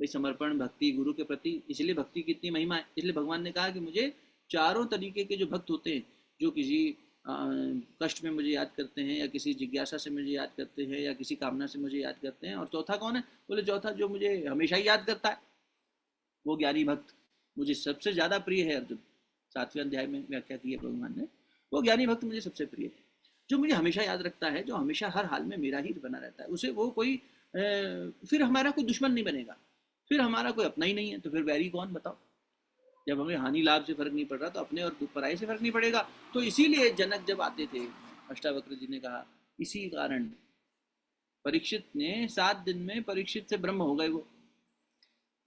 भाई, समर्पण, भक्ति गुरु के प्रति, इसलिए भक्ति की इतनी महिमा है। इसलिए भगवान ने कहा कि मुझे चारों तरीके के जो भक्त होते हैं, जो किसी कष्ट में मुझे याद करते हैं, या किसी जिज्ञासा से मुझे याद करते हैं, या किसी कामना से मुझे याद करते हैं, और चौथा कौन है, बोले चौथा जो मुझे हमेशा ही याद करता है, वो ज्ञानी भक्त मुझे सबसे ज्यादा प्रिय है। अर्जुन 7वें अध्याय में व्याख्या की है भगवान ने, वो ज्ञानी भक्त मुझे सबसे प्रिय है, जो मुझे हमेशा याद रखता है, जो हमेशा हर हाल में मेरा ही बना रहता है, उसे वो कोई फिर हमारा कोई दुश्मन नहीं बनेगा, फिर हमारा कोई अपना ही नहीं है, तो फिर वैरी कौन, बताओ। जब हमें हानि लाभ से फर्क नहीं पड़ रहा, तो अपने और पराये से फर्क नहीं पड़ेगा। तो इसीलिए जनक जब आते थे, अष्टावक्र जी ने कहा, इसी कारण परीक्षित ने 7 दिन में परीक्षित से ब्रह्म हो गए। वो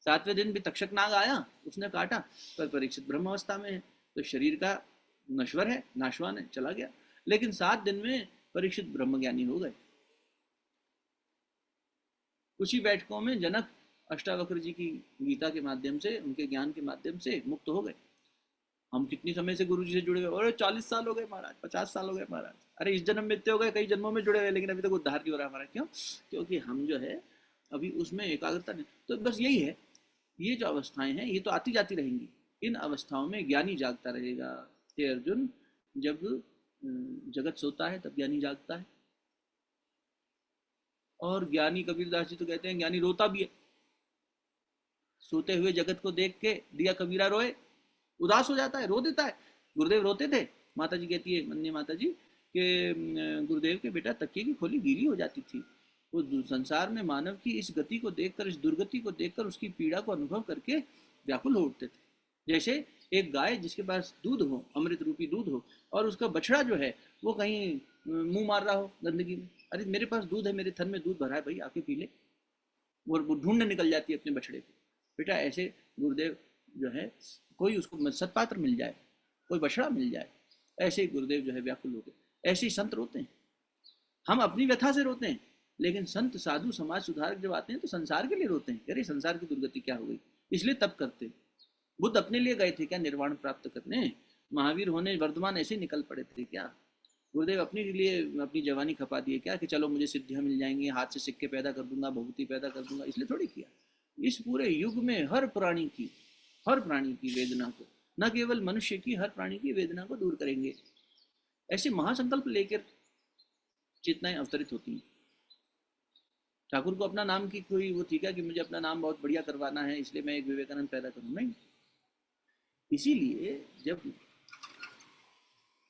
7वें दिन भी तक्षक नाग आया, उसने काटा, पर परीक्षित ब्रह्म अवस्था में है, तो शरीर का नश्वर है, नाशवान है, चला गया, लेकिन 7 दिन में परीक्षित ब्रह्मज्ञानी हो गए। कुछ ही बैठकों में जनक अष्टावक्र जी की गीता के माध्यम से, उनके ज्ञान के माध्यम से मुक्त हो गए। हम कितनी समय से गुरु जी से जुड़े हुए, अरे 40 साल हो गए महाराज, 50 साल हो गए महाराज, अरे इस जन्म में इतने हो गए, कई जन्मों में जुड़े हुए, लेकिन अभी तक उद्धार नहीं हो रहा हमारा। क्यों, क्योंकि हम जो है अभी उसमें एकाग्रता नहीं। तो बस यही है, ये जो अवस्थाएं हैं ये तो आती जाती रहेंगी, इन अवस्थाओं में ज्ञानी जागता रहेगा। हे अर्जुन, जब जगत सोता है तब ज्ञानी जागता है, और ज्ञानी, कबीरदास जी तो कहते हैं ज्ञानी रोता भी है, सोते हुए जगत को देख के दिया कबीरा रोए, उदास हो जाता है, रो देता है। गुरुदेव रोते थे, माता जी कहती है, मन्य माता जी कि गुरुदेव के बेटा तकिए की खोली गीली हो जाती थी, वो संसार में मानव की इस गति को देखकर, इस दुर्गति को देखकर, उसकी पीड़ा को अनुभव करके व्याकुल हो उठते थे। जैसे एक गाय जिसके पास दूध हो, अमृत रूपी दूध हो, और उसका बछड़ा जो है वो कहीं मुंह मार रहा हो गंदगी में, अरे मेरे पास दूध है, मेरे थन में दूध भरा है भाई, आके पी ले, वो ढूंढने निकल जाती है अपने बछड़े को। बेटा ऐसे गुरुदेव जो है, कोई उसको सत्पात्र मिल जाए, कोई बछड़ा मिल जाए, ऐसे ही गुरुदेव जो है व्याकुल हो गए। ऐसे ही संत रोते हैं, हम अपनी व्यथा से रोते हैं, लेकिन संत साधु समाज सुधारक जब आते हैं तो संसार के लिए रोते हैं, अरे संसार की दुर्गति क्या हो गई, इसलिए तब करते हैं। बुद्ध अपने लिए गए थे क्या निर्वाण प्राप्त करने, महावीर होने वर्धमान ऐसे निकल पड़े थे क्या, गुरुदेव अपने लिए अपनी जवानी खपा दिए क्या कि चलो मुझे सिद्धियां मिल जाएंगी, हाथ से सिक्के पैदा कर दूंगा, भभूति पैदा कर दूंगा, इसलिए थोड़ी किया। इस पूरे युग में हर प्राणी की वेदना को, न केवल मनुष्य की, हर प्राणी की वेदना को दूर करेंगे, ऐसे महासंकल्प लेकर चेतनाएं अवतरित होती हैं। ठाकुर को अपना नाम की कोई वो थी क्या कि मुझे अपना नाम बहुत बढ़िया करवाना है, इसलिए मैं एक विवेकानंद पैदा करूं, नहीं। इसीलिए जब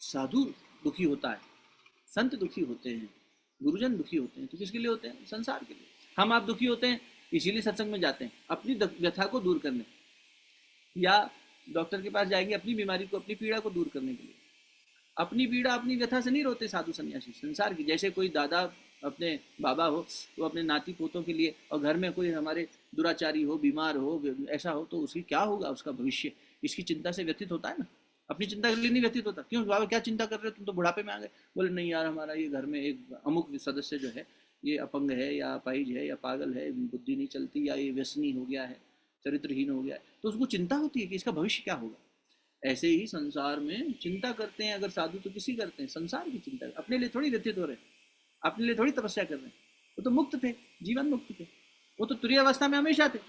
साधु दुखी होता है, संत दुखी होते हैं, गुरुजन दुखी होते हैं, तो किसके लिए होते हैं, संसार के लिए। हम आप दुखी होते हैं, इसीलिए सत्संग में जाते हैं अपनी व्यथा को दूर करने, या डॉक्टर के पास जाएंगे अपनी बीमारी को, अपनी पीड़ा को दूर करने के लिए। अपनी पीड़ा, अपनी व्यथा से नहीं रोते साधु सन्यासी, संसार की। जैसे कोई दादा अपने बाबा हो, वो अपने नाती पोतों के लिए, और घर में कोई हमारे दुराचारी हो, बीमार हो, ऐसा हो, तो उसकी क्या होगा, उसका भविष्य, इसकी चिंता से व्यतीत होता है ना, अपनी चिंता के लिए नहीं व्यतीत होता। क्यों बाबा क्या चिंता कर रहे हो, तुम तो बुढ़ापे में आ गए। बोले नहीं यार, हमारा ये घर में एक अमुक सदस्य जो है ये अपंग है, या अपाहिज है, या पागल है, बुद्धि नहीं चलती, या ये व्यसनी हो गया है, चरित्रहीन हो गया है, तो उसको चिंता होती है कि इसका भविष्य क्या होगा। ऐसे ही संसार में चिंता करते हैं अगर साधु, तो किसी करते हैं संसार की चिंता, अपने लिए थोड़ी व्यतीत हो रहे, अपने लिए थोड़ी तपस्या कर रहे हैं। वो तो मुक्त थे, जीवन मुक्त थे, वो तो तुरीय अवस्था में हमेशा थे।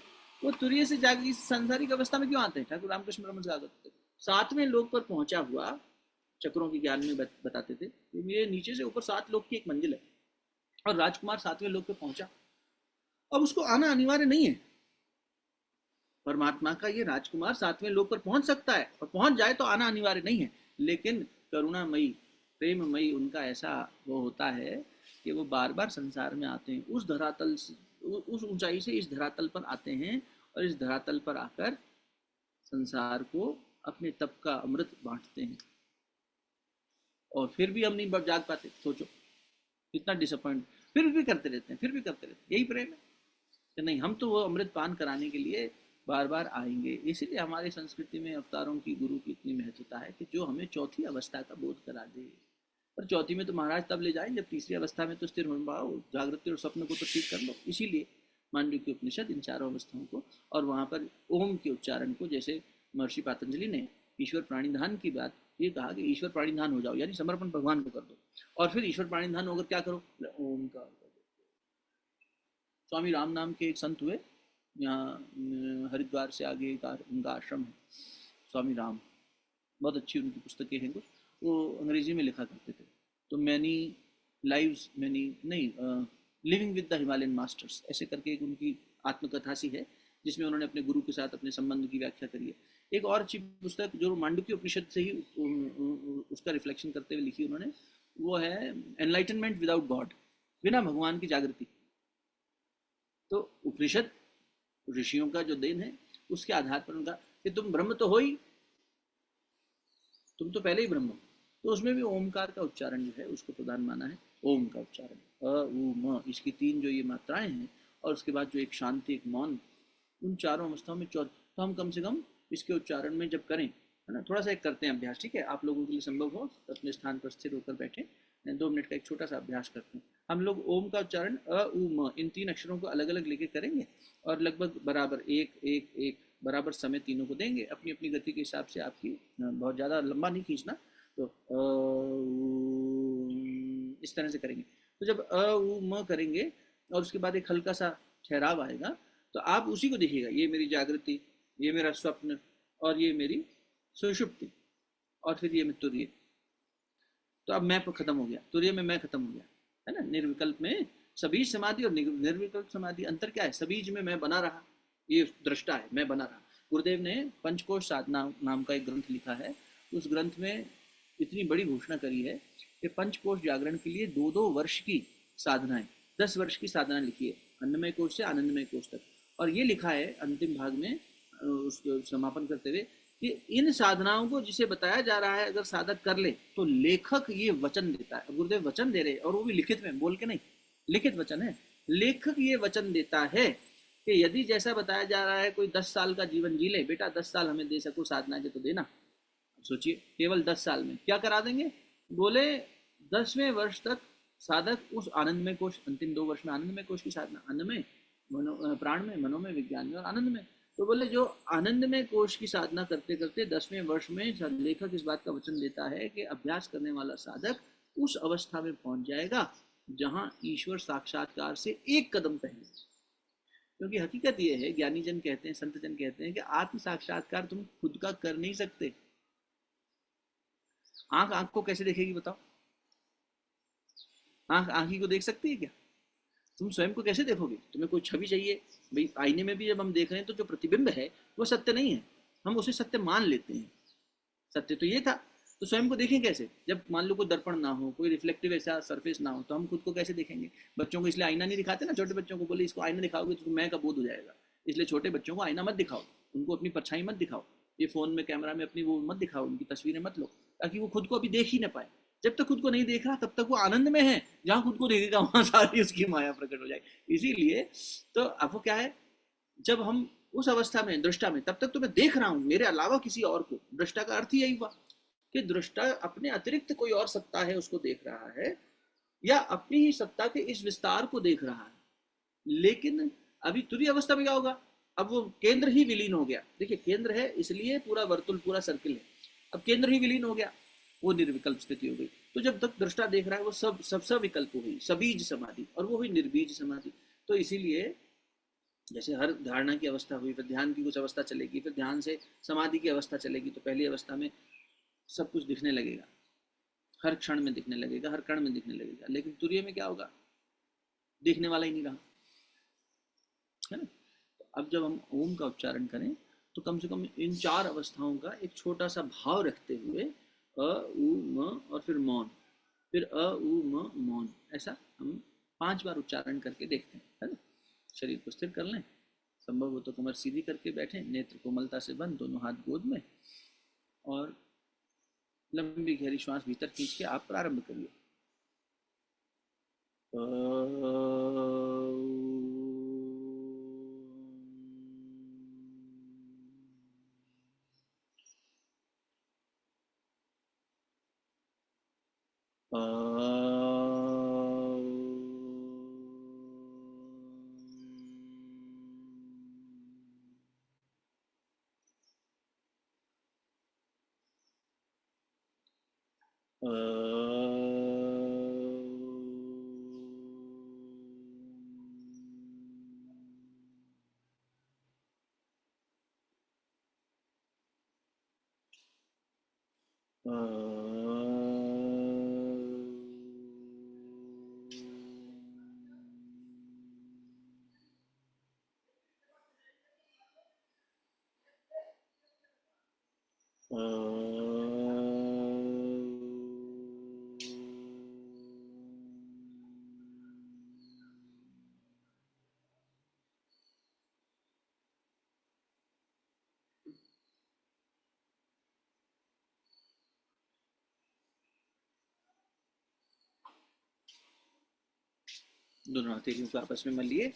वो तुरीय से जाकर इस सांसारिक अवस्था में क्यों आते हैं? ठाकुर रामकृष्ण परमहंस कहा करते थे, 7वें लोक पर पहुंचा हुआ चक्रों के ज्ञान में बताते थे कि ये नीचे से ऊपर 7 लोक की एक मंजिल है, और राजकुमार 7वें लोक पे पहुंचा। अब उसको आना अनिवार्य नहीं है। परमात्मा का ये राजकुमार 7वें लोक पर पहुंच सकता है, और पहुंच जाए तो आना अनिवार्य नहीं है, लेकिन करुणामयी प्रेममयी उनका ऐसा वो होता है कि वो बार बार संसार में आते हैं, उस धरातल से, उस ऊंचाई से इस धरातल पर आते हैं, और इस धरातल पर आकर संसार को अपने तप का अमृत बांटते हैं। और फिर भी हम नहीं जाग पाते। सोचो कितना डिसअपॉइंट, फिर भी करते रहते हैं, फिर भी करते रहते हैं। यही प्रेम है कि नहीं, हम तो वो अमृत पान कराने के लिए बार बार आएंगे। इसीलिए हमारी संस्कृति में अवतारों की, गुरु की इतनी महत्वता है कि जो हमें चौथी अवस्था का बोध करा दे। पर चौथी में तो महाराज तब ले जाएं जब तीसरी अवस्था में तो स्थिर हो पाओ, जागृति और स्वप्न को तो ठीक कर लो। इसीलिए मांडुक्य उपनिषद इन चारों अवस्थाओं को, और वहाँ पर ओम के उच्चारण को, जैसे महर्षि पातंजलि ने ईश्वर प्राणिधान की बात ये कहा कि ईश्वर प्राणिधान हो जाओ, यानी समर्पण भगवान को कर दो, और फिर ईश्वर प्राणिधान होकर क्या करो, ओम का। स्वामी राम नाम के एक संत हुए, यहाँ हरिद्वार से आगे उनका आश्रम है, स्वामी राम, बहुत अच्छी उनकी पुस्तकें हैं कुछ, वो अंग्रेजी में लिखा करते थे। तो मैनी लाइव्स, मैनी नहीं, living with the Himalayan masters ऐसे करके एक उनकी आत्मकथा सी है, जिसमें उन्होंने अपने गुरु के साथ अपने संबंध की व्याख्या करी है। एक और अच्छी पुस्तक जो मांडुक्य उपनिषद से ही उसका रिफ्लेक्शन करते हुए लिखी उन्होंने, वो है एनलाइटनमेंट विदाउट गॉड, बिना भगवान की जागृति। तो उपनिषद ऋषियों का जो देन है, उसके आधार पर उनका कि तुम ब्रह्म तो हो ही, तुम तो पहले ही ब्रह्म हो। तो उसमें भी ओमकार का उच्चारण जो है उसको प्रधान माना है। ओम का उच्चारण, अ उ म, इसकी 3 जो ये मात्राएं हैं, और उसके बाद जो एक शांति, एक मौन, उन चारों अवस्थाओं में तो हम कम से कम इसके उच्चारण में जब करें, है ना, थोड़ा सा एक करते हैं अभ्यास, ठीक है, आप लोगों के लिए संभव हो अपने स्थान पर स्थिर होकर बैठे, 2 मिनट का एक छोटा सा अभ्यास करते हैं। हम लोग ओम का उच्चारण अ उ म इन 3 अक्षरों को अलग अलग लेके करेंगे, और लगभग बराबर एक एक एक बराबर समय तीनों को देंगे, अपनी अपनी गति के हिसाब से। आपकी बहुत ज़्यादा लंबा नहीं खींचना, तो इस तरह से करेंगे। तो जब अ उ म करेंगे और उसके बाद एक हल्का सा ठहराव आएगा, तो आप उसी को देखिएगा, ये मेरी जागृति, ये मेरा स्वप्न, और ये मेरी सुषुप्ति, और फिर ये मैं तुर्य। तो अब मैं खत्म हो गया, तुर्य में मैं खत्म हो गया, है ना। निर्विकल्प में सबीज समाधि और निर्विकल्प समाधि, अंतर क्या है? सबीज में मैं बना रहा, ये दृष्टा है, मैं बना रहा। गुरुदेव ने पंचकोश साधना नाम का एक ग्रंथ लिखा है, उस ग्रंथ में इतनी बड़ी घोषणा करी है कि पंचकोश जागरण के लिए 2-2 वर्ष की साधनाएं, 10 वर्ष की साधना लिखी है, अन्नमय कोश से आनंदमय कोश तक। और ये लिखा है अंतिम भाग में उसको समापन करते हुए कि इन साधनाओं को जिसे बताया जा रहा है, अगर साधक कर ले तो लेखक ये वचन देता है, गुरुदेव वचन दे रहे, और वो भी लिखित में, बोल के नहीं, लिखित वचन है। लेखक ये वचन देता है कि यदि जैसा बताया जा रहा है कोई 10 साल का जीवन जी ले, बेटा 10 साल हमें दे सको साधना के तो देना। सोचिए, केवल 10 साल में क्या करा देंगे? बोले 10वें वर्ष तक साधक उस आनंदमय कोश, अंतिम 2 वर्ष में आनंदमय कोश की साधना, अन्नमय, प्राण में, मनोमय, विज्ञान में और आनंद में। तो बोले जो आनंदमय कोश की साधना करते करते 10वें वर्ष में लेखक इस बात का वचन देता है कि अभ्यास करने वाला साधक उस अवस्था में पहुंच जाएगा जहां ईश्वर साक्षात्कार से एक कदम पहले। क्योंकि हकीकत यह है, ज्ञानी जन कहते हैं, संत जन कहते हैं कि आत्म साक्षात्कार तुम खुद का कर नहीं सकते। आंख आंख को कैसे देखेगी बताओ? आंख आंख ही को देख सकती है क्या? तुम स्वयं को कैसे देखोगे? तुम्हें कोई छवि चाहिए। भाई आईने में भी जब हम देख रहे हैं तो जो प्रतिबिंब है वो सत्य नहीं है, हम उसे सत्य मान लेते हैं। सत्य तो ये था, तो स्वयं को देखें कैसे? जब मान लो कोई दर्पण ना हो, कोई रिफ्लेक्टिव ऐसा सरफेस ना हो, तो हम खुद को कैसे देखेंगे? बच्चों को इसलिए आईना नहीं दिखाते ना, छोटे बच्चों को बोले इसको आईना दिखाओगे तो मैं का बोध हो जाएगा, इसलिए छोटे बच्चों को आईना मत दिखाओ, उनको अपनी परछाई मत दिखाओ, ये फोन में कैमरा में अपनी वो मत दिखाओ, उनकी तस्वीरें मत लो, ताकि वो खुद को अभी देख ही ना पाए। जब तक खुद को नहीं देख रहा तब तक वो आनंद में है, जहां खुद को देखेगा वहां सारी उसकी माया प्रकट हो जाएगी। इसीलिए तो अब वो क्या है, जब हम उस अवस्था में दृष्टा में, तब तक तो मैं देख रहा हूं मेरे अलावा किसी और को। दृष्टा का अर्थ ही यही हुआ कि दृष्टा अपने अतिरिक्त कोई और सत्ता है उसको देख रहा है, या अपनी ही सत्ता के इस विस्तार को देख रहा है। लेकिन अभी तुरीय अवस्था में क्या होगा? अब वो केंद्र ही विलीन हो गया। देखिए केंद्र है इसलिए पूरा वर्तुल पूरा सर्किल है, अब केंद्र ही विलीन हो गया, वो निर्विकल्प स्थिति हो गई। तो जब तक दृष्टा देख रहा है वो सब सविकल्प हो गई, सबीज समाधि, और वो हुई निर्बीज समाधि। तो इसीलिए जैसे हर धारणा की अवस्था हुई, फिर ध्यान की कुछ अवस्था चलेगी, फिर ध्यान से समाधि की अवस्था चलेगी, तो पहली अवस्था में सब कुछ दिखने लगेगा, हर क्षण में दिखने लगेगा, हर कण में दिखने लगेगा। लेकिन तुरीय में क्या होगा, दिखने वाला ही नहीं रहा, है ना। तो अब जब हम ओम का उच्चारण करें तो कम से कम इन 4 अवस्थाओं का एक छोटा सा भाव रखते हुए अ उ म और फिर मौन, फिर अ उ म मौन, ऐसा हम 5 बार उच्चारण करके देखते हैं, है ना। शरीर को स्थिर कर लें, संभव हो तो कमर सीधी करके बैठें, नेत्र कोमलता से बंद, दोनों हाथ गोद में, और लंबी गहरी श्वास भीतर खींच के आप प्रारंभ करिए। दोनों हथेलियों को आपस में मलिए,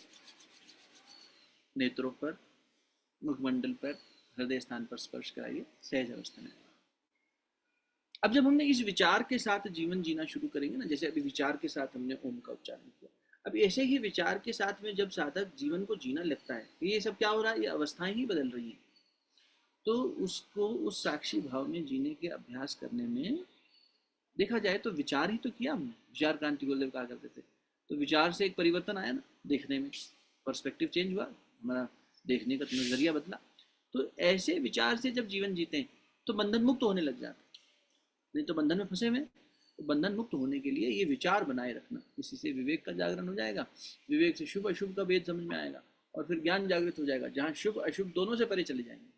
नेत्रों पर, मुखमंडल पर, हृदय स्थान पर स्पर्श कराइए, सहज अवस्था में। अब जब हमने इस विचार के साथ जीवन जीना शुरू करेंगे ना, जैसे अभी विचार के साथ हमने ओम का उच्चारण किया, अब ऐसे ही विचार के साथ में जब साधक जीवन को जीना लगता है, ये सब क्या हो रहा है, ये अवस्थाएं ही बदल रही हैं, तो उसको उस साक्षी भाव में जीने के अभ्यास करने में, देखा जाए तो विचार ही तो किया हमने, विचार क्रांति गुरुदेव कहा करते थे, तो विचार से एक परिवर्तन आया ना, देखने में पर्सपेक्टिव चेंज हुआ, हमारा देखने का नजरिया बदला। तो ऐसे विचार से जब जीवन जीते हैं तो बंधन मुक्त होने लग जाते, नहीं तो बंधन में फंसे हुए। तो बंधन मुक्त होने के लिए ये विचार बनाए रखना, इसी से विवेक का जागरण हो जाएगा, विवेक से शुभ अशुभ का भेद समझ में आएगा, और फिर ज्ञान जागृत हो जाएगा, जहाँ शुभ अशुभ दोनों से परे चले जाएंगे,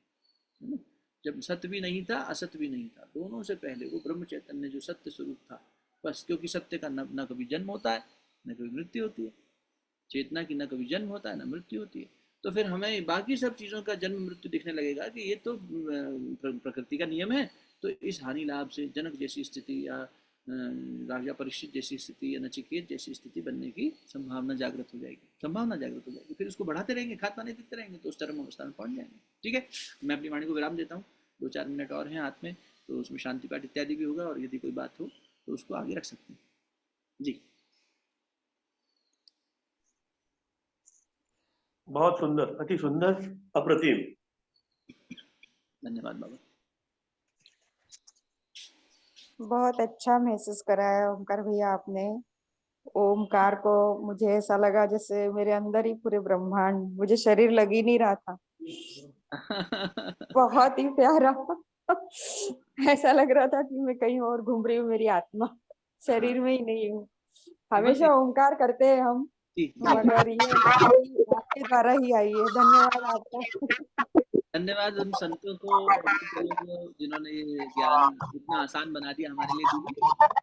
है ना। जब सत्य भी नहीं था, असत्य भी नहीं था, दोनों से पहले वो ब्रह्म चैतन्य जो सत्य स्वरूप था, बस। क्योंकि सत्य का न कभी जन्म होता है, न कभी मृत्यु होती है, चेतना की न कभी जन्म होता है, न मृत्यु होती है। तो फिर हमें बाकी सब चीज़ों का जन्म मृत्यु दिखने लगेगा कि ये तो प्रकृति का नियम है। तो इस हानि लाभ से जनक जैसी स्थिति या राजा परीक्षित जैसी स्थिति या नचिकेत जैसी स्थिति बनने की संभावना जागृत हो जाएगी, फिर उसको बढ़ाते रहेंगे, खाद पानी देते रहेंगे, तो उस चरम अवस्था में पहुंच जाएंगे। ठीक है, मैं अपनी वाणी को विराम देता हूँ, 2-4 मिनट और हैं हाथ में, तो उसमें शांति पाठ इत्यादि भी होगा, और यदि कोई बात हो तो उसको आगे रख सकते हैं जी। बहुत सुंदर, अति सुंदर, अप्रतिम। धन्यवाद बाबा। बहुत अच्छा महसूस कराया ओमकार भैया आपने। ओमकार को मुझे ऐसा लगा जैसे मेरे अंदर ही पूरे ब्रह्मांड, मुझे शरीर लग ही नहीं रहा था। बहुत ही प्यारा। ऐसा लग रहा था कि मैं कहीं और घूम रही हूँ, मेरी आत्मा शरीर में ही नहीं हूँ। हमेशा ओमकार करते हैं हम, मगर ये आपके द्वारा ही आई है। धन्यवाद आपका। धन्यवाद उन संतों को, जिन्होंने ये ज्ञान इतना आसान बना दिया हमारे लिए दीदी।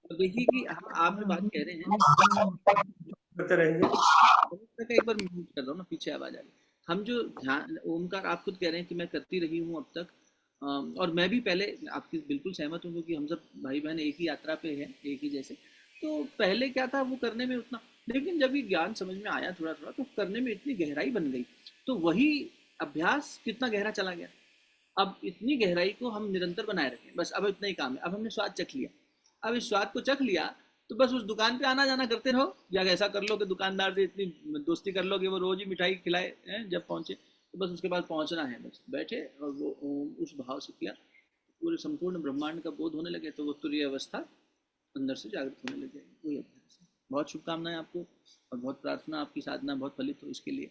तो देखिए कि हम आप जो बात कह रहे हैं, करते रहेंगे। एक बार म्यूट कर रहा हूँ ना, पीछे आवाज आ रही। हम जो ध्यान ओमकार, आप खुद कह रहे हैं कि मैं करती रही हूँ अब तक, और मैं भी पहले आपकी बिल्कुल सहमत हूँ, क्योंकि हम सब भाई बहन एक ही यात्रा पे हैं, एक ही जैसे। तो पहले क्या था, वो करने में उतना, लेकिन जब ये ज्ञान समझ में आया थोड़ा थोड़ा, तो करने में इतनी गहराई बन गई। तो वही अभ्यास कितना गहरा चला गया। अब इतनी गहराई को हम निरंतर बनाए रखें, बस अब इतना ही काम है। अब हमने स्वाद चख लिया, अब इस स्वाद को चख लिया तो बस उस दुकान पे आना जाना करते रहो, या ऐसा कर लो कि दुकानदार से इतनी दोस्ती कर लो कि वो रोज ही मिठाई खिलाए जब पहुंचे। तो बस उसके बाद पहुंचना है, बस बैठे और वो ओम उस भाव से किया, पूरे संपूर्ण ब्रह्मांड का बोध होने लगे, तो वो तुरीय अवस्था अंदर से जागृत होने लग जाएगी। वही अभ्यास है। बहुत शुभकामनाएं आपको और बहुत प्रार्थना आपकी साधना बहुत फलित हो इसके लिए।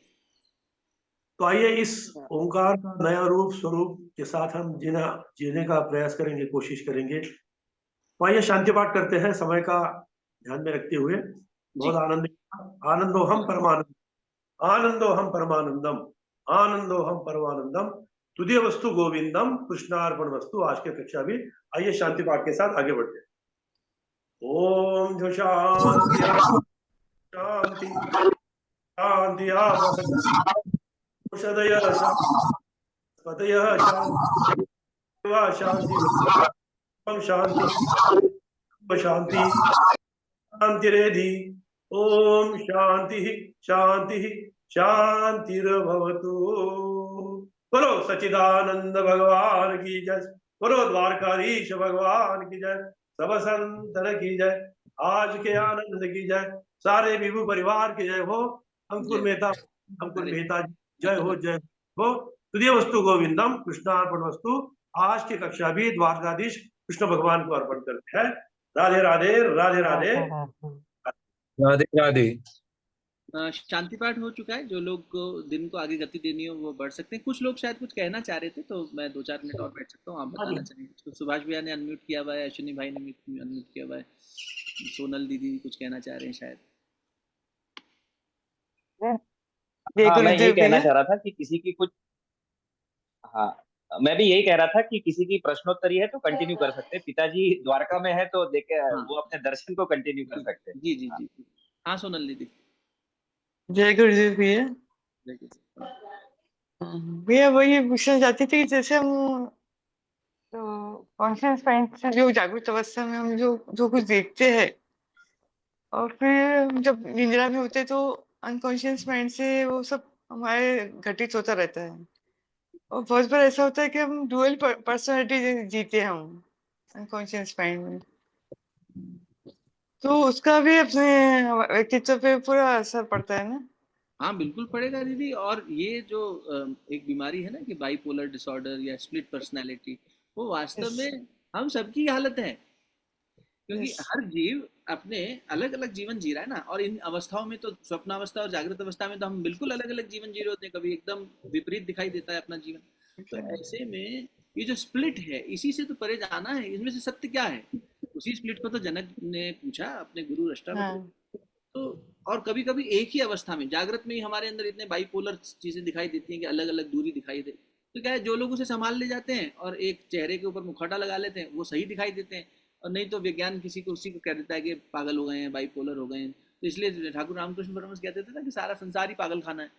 तो आइए इस ओंकार का नया रूप स्वरूप के साथ हम जीने का प्रयास करेंगे, कोशिश करेंगे। तो आइए शांति पाठ करते हैं, समय का ध्यान में रखते हुए। बहुत आनंद, आनंदो हम परमानंद, आनंदो हम परमानंदम, आनंदो हम परमानंदम, तुदीय वस्तु गोविंदम, कृष्णार्पण वस्तु। आज की कक्षा भी आइए शांति पाठ के साथ आगे बढ़ते हैं। ओम जो शांति शांति शांति औषधय शांति शांति शांति शांति शांतिरेधि। ओम शांति शांति शांतिर्भवतु। बोलो सच्चिदानंद भगवान की जय, बोलो द्वारकाधीश भगवान की जय, सब संतन की जय, आज के आनंद की जय, सारे विभु परिवार की जय हो। अंकुर मेहता जी जय हो, जय हो। तुदीय वस्तु गोविंदम, कृष्णार्पण वस्तु। आज की कक्षा भी द्वारकाधीश कृष्ण भगवान को अर्पण करते हैं। राधे राधे, राधे राधे, राधे राधे। शांति पाठ हो चुका है। जो लोग को दिन को आगे गति देनी हो वो बढ़ सकते हैं। कुछ लोग शायद कुछ कहना चाह रहे थे, तो मैं 2-4 मिनट और बैठ सकता हूँ। आप बताना चाहेंगे? तो सुभाष भैया ने अनम्यूट किया हुआ है, अश्विनी भाई ने अनम्यूट किया हुआ है, सोनल दीदी कुछ कहना चाह रहे हैं शायद। हाँ, मैं यही कहना चाह रहा था कि किसी की कुछ, हाँ मैं भी यही कह रहा था कि किसी की प्रश्नोत्तरी है तो कंटिन्यू कर सकते हैं। पिताजी द्वारका में है तो देखे हाँ। वो अपने दर्शन को कंटिन्यू कर सकते हैं। जी जी जी। हाँ सोनल दीदी। जय गुरुदेव भैया। भैया वही पूछना चाहती थी कि जैसे हम कॉन्शियस माइंड से जो जागृत अवस्था में हम जो कुछ देखते हैं और फिर जब निद्रा में होते तो अनकॉन्शियस माइंड से वो सब हमारे घटित होता रहता है। और बहुत बार ऐसा होता है कि हम डुअल पर्सनालिटी जीते हैं हम अनकॉन्शियस माइंड में, तो उसका भी अपने व्यक्तित्व पे पूरा असर पड़ता है ना? हाँ बिल्कुल पड़ेगा दीदी। और ये जो एक बीमारी है ना कि बाइपोलर डिसऑर्डर या स्प्लिट पर्सनालिटी, वो वास्तव में हम सबकी हालत है। क्योंकि हर जीव अपने अलग अलग जीवन जी रहा है ना। और इन अवस्थाओं में तो स्वप्नावस्था और जागृत अवस्था में तो हम बिल्कुल अलग अलग जीवन जी रहे होते हैं। कभी एकदम विपरीत दिखाई देता है अपना जीवन। तो ऐसे में ये जो स्प्लिट है, इसी से तो परे जाना है। इसमें से सत्य क्या है? उसी स्प्लिट को तो जनक ने पूछा अपने गुरु अष्टावक्र। तो और कभी कभी एक ही अवस्था में, जागृत में ही हमारे अंदर इतने बाइपोलर चीजें दिखाई देती हैं कि अलग अलग दूरी दिखाई दे। तो क्या है, जो लोग उसे संभाल ले जाते हैं और एक चेहरे के ऊपर मुखौटा लगा लेते हैं, वो सही दिखाई देते हैं। और नहीं तो विज्ञान किसी को उसी को कह देता है कि पागल हो गए हैं, बाइपोलर हो गए हैं। तो इसलिए ठाकुर रामकृष्ण परमहंस कहते थे ना कि सारा संसार ही पागल खाना है।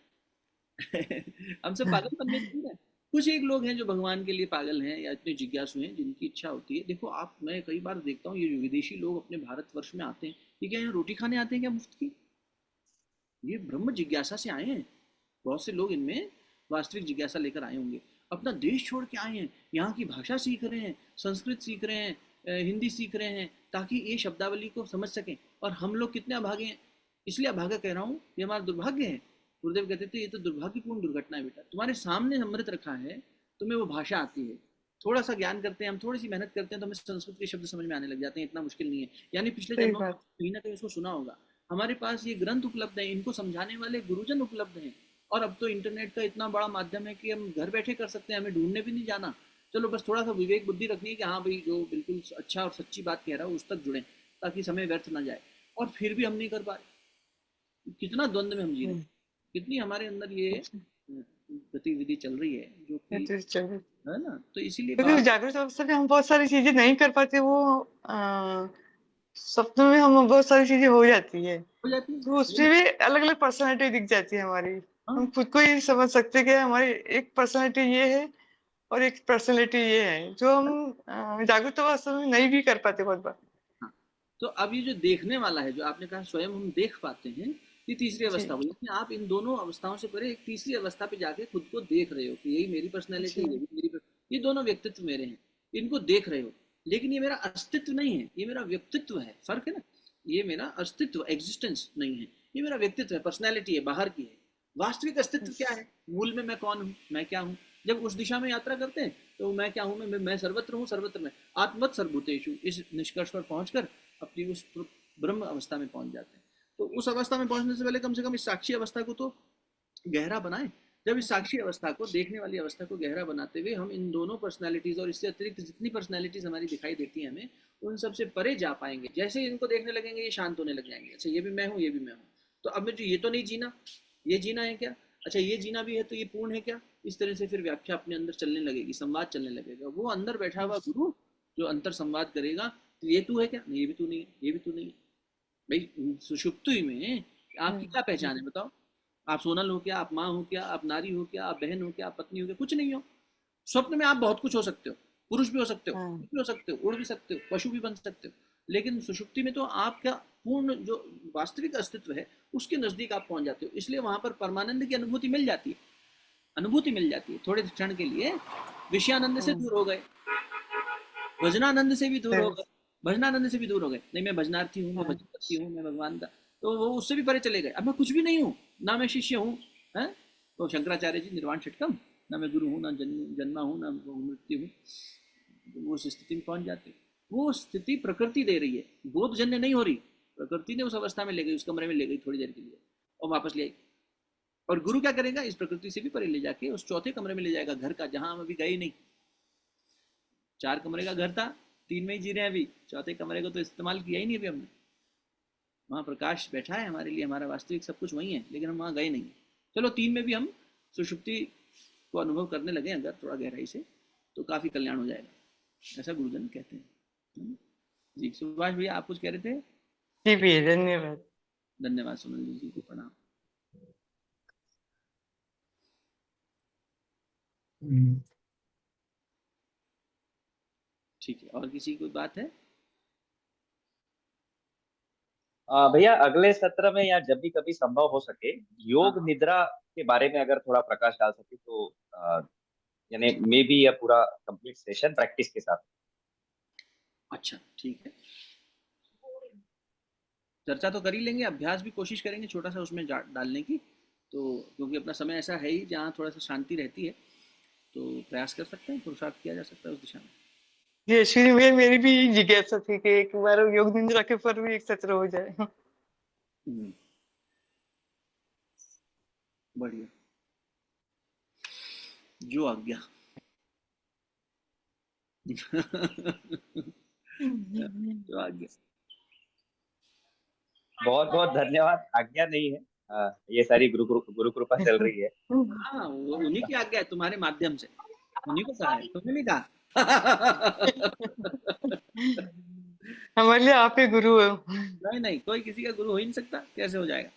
हम सब पागल बनने चाहिए ना। कुछ एक लोग हैं जो भगवान के लिए पागल हैं या इतने जिज्ञासु हैं जिनकी इच्छा होती है। देखो आप, मैं कई बार देखता हूँ ये जो विदेशी लोग अपने भारतवर्ष में आते हैं, ये क्या यहाँ रोटी खाने आते हैं क्या मुफ्त की? ये ब्रह्म जिज्ञासा से आए हैं। बहुत से लोग इनमें वास्तविक जिज्ञासा लेकर आए होंगे, अपना देश छोड़ के आए हैं, यहाँ की भाषा सीख रहे हैं, संस्कृत सीख रहे हैं, हिंदी सीख रहे हैं, ताकि ये शब्दावली को समझ सकें। और हम लोग कितने अभागे हैं। इसलिए अभागा कह रहा हूँ, ये हमारा दुर्भाग्य है। गुरुदेव कहते थे ये तो दुर्भाग्यपूर्ण दुर्घटना है बेटा। तुम्हारे सामने अमृत रखा है, तुम्हें वो भाषा आती है, थोड़ा सा ज्ञान करते हैं हम, थोड़ी सी मेहनत करते हैं तो हमें संस्कृत के शब्द समझ में आने लग जाते हैं। इतना मुश्किल नहीं है। यानी पिछले जन्मों में कहीं ना कहीं उसको सुना होगा। हमारे पास ये ग्रंथ उपलब्ध है, इनको समझाने वाले गुरुजन उपलब्ध हैं। और अब तो इंटरनेट का इतना बड़ा माध्यम है कि हम घर बैठे कर सकते हैं, हमें ढूंढने भी नहीं जाना। चलो बस थोड़ा सा विवेक बुद्धि रखनी है कि हाँ भाई जो बिल्कुल अच्छा और सच्ची बात कह रहा है उस तक जुड़ें, ताकि समय व्यर्थ ना जाए। और फिर भी हम नहीं कर पा रहे। कितना द्वंद्व में हम जी रहे हैं, कितनी हमारे अंदर ये गतिविधि चल रही है जो कि है ना। तो इसीलिए जागृत अवस्था में हम बहुत सारी चीजें नहीं कर पाते, वो सपनों में हम बहुत सारी चीजें हो जाती है, तो उसमें भी अलग अलग पर्सनालिटी दिख जाती है हमारी। हम खुद को ही समझ सकते हैं कि हमारी एक पर्सनालिटी ये है और एक पर्सनालिटी ये है, जो हम जागृत अवस्था में नहीं भी कर पाते बहुत बार। तो अब ये जो देखने वाला है, जो आपने कहा स्वयं हम देख पाते हैं, ये तीसरी अवस्था हुई कि आप इन दोनों अवस्थाओं से परे एक तीसरी अवस्था पे जाके खुद को देख रहे हो कि यही मेरी पर्सनैलिटी है, ये दोनों व्यक्तित्व मेरे हैं, इनको देख रहे हो। लेकिन ये मेरा अस्तित्व नहीं है, ये मेरा व्यक्तित्व है। फर्क है ना। ये मेरा अस्तित्व, एग्जिस्टेंस नहीं है, ये मेरा व्यक्तित्व है, पर्सनैलिटी है, बाहर की है। वास्तविक अस्तित्व क्या है, मूल में मैं कौन हूँ, मैं क्या हूँ। जब उस दिशा में यात्रा करते हैं तो मैं क्या हूँ, मैं सर्वत्र हूँ, सर्वत्र में आत्मवत् सर्वभूतेषु, इस निष्कर्ष पर पहुंचकर अपनी उस ब्रह्म अवस्था में पहुंच जाते हैं। तो उस अवस्था में पहुंचने से पहले कम से कम इस साक्षी अवस्था को तो गहरा बनाएं। जब इस साक्षी अवस्था को, देखने वाली अवस्था को गहरा बनाते हुए हम इन दोनों पर्सनैलिटीज और इससे अतिरिक्त जितनी पर्सनैलिटीज हमारी दिखाई देती हैं हमें, उन सबसे परे जा पाएंगे। जैसे ही इनको देखने लगेंगे ये शांत होने लग जाएंगे। अच्छा ये भी मैं हूँ, ये भी मैं हूँ, तो अब मुझे ये तो नहीं जीना, ये जीना है क्या, अच्छा ये जीना भी है तो ये पूर्ण है क्या। इस तरह से फिर व्याख्या अपने अंदर चलने लगेगी, संवाद चलने लगेगा। वो अंदर बैठा हुआ गुरु जो अंतर संवाद करेगा, तो ये तू है क्या, नहीं ये भी तू नहीं है, ये भी तू नहीं है। भाई सुषुप्ति में आपकी क्या पहचान है बताओ। आप सोनल हो क्या, आप माँ हो क्या, आप नारी हो क्या, आप बहन हो क्या, आप पत्नी हो क्या, कुछ नहीं हो। स्वप्न में आप बहुत कुछ हो सकते हो, पुरुष भी हो सकते हो, कुछ भी हो सकते हो, उड़ भी सकते हो, पशु भी बन सकते हो। लेकिन सुषुप्ति में तो आपका पूर्ण जो वास्तविक अस्तित्व है उसके नजदीक आप पहुंच जाते हो। इसलिए वहां पर परमानंद की अनुभूति मिल जाती है, अनुभूति मिल जाती है। थोड़े क्षण के लिए विषयानंद से दूर हो गए, भजनानंद से भी दूर हो गए, भजनानंद से भी दूर हो गए, नहीं मैं भजनार्थी हूँ, मैं भजन करती हूँ, मैं भगवान का, तो वो उससे भी परे चले गए। अब मैं कुछ भी नहीं हूँ, ना मैं शिष्य हूँ, है तो शंकराचार्य जी निर्वाण षटकम, ना मैं गुरु हूँ, ना जन्मा हूँ, ना मृत्यु हूँ। वो उस स्थिति में पहुंच जाते। वो स्थिति प्रकृति दे रही है, बोधजन्य नहीं हो रही। प्रकृति ने उस अवस्था में ले गई, उस कमरे में ले गई थोड़ी देर के लिए और वापस ले आई। और गुरु क्या करेगा, इस प्रकृति से भी परे ले जाके उस चौथे कमरे में ले जाएगा, घर का, जहां हम अभी गए नहीं। 4 कमरे का घर था, 3 में ही जी रहे हैं अभी, चौथे कमरे को तो इस्तेमाल किया ही नहीं अभी हमने। वहाँ प्रकाश बैठा है हमारे लिए, हमारा वास्तविक सब कुछ वही है, लेकिन हम वहाँ गए नहीं। चलो 3 में भी हम सुषुप्ति को अनुभव करने लगे अगर थोड़ा गहराई से, तो काफ़ी कल्याण हो जाएगा, ऐसा गुरुजन कहते हैं। जी सुभाष भैया आप कुछ कह रहे थे। जी भैया धन्यवाद। धन्यवाद सुनील जी को प्रणाम। ठीक है, और किसी कोई बात है। भैया अगले सत्र में या जब भी कभी संभव हो सके योग निद्रा के बारे में अगर थोड़ा प्रकाश डाल सके तो यानी मे बी यह पूरा कंप्लीट सेशन प्रैक्टिस के साथ। अच्छा ठीक है, चर्चा तो कर ही लेंगे, अभ्यास भी कोशिश करेंगे छोटा सा उसमें डालने की, तो क्योंकि अपना समय ऐसा है ही जहाँ थोड़ा सा शांति रहती है, तो प्रयास कर सकते हैं, पुरुषार्थ किया जा सकता है उस दिशा में। जी अश्विनी भैया मेरी भी जिज्ञासा थी कि एक बार योग निद्रा के पर भी एक सत्र हो जाए। बढ़िया, जो आज्ञा। जो आज्ञा। बहुत बहुत धन्यवाद। आज्ञा नहीं है, ये सारी गुरु कृपा चल रही है। हाँ वो उन्हीं की आज्ञा है, तुम्हारे माध्यम से, उन्हीं को कहा है, तुमने नहीं कहा। हमारे लिए आप ही गुरु हो। नहीं नहीं, कोई किसी का गुरु हो ही नहीं सकता, कैसे हो जाएगा।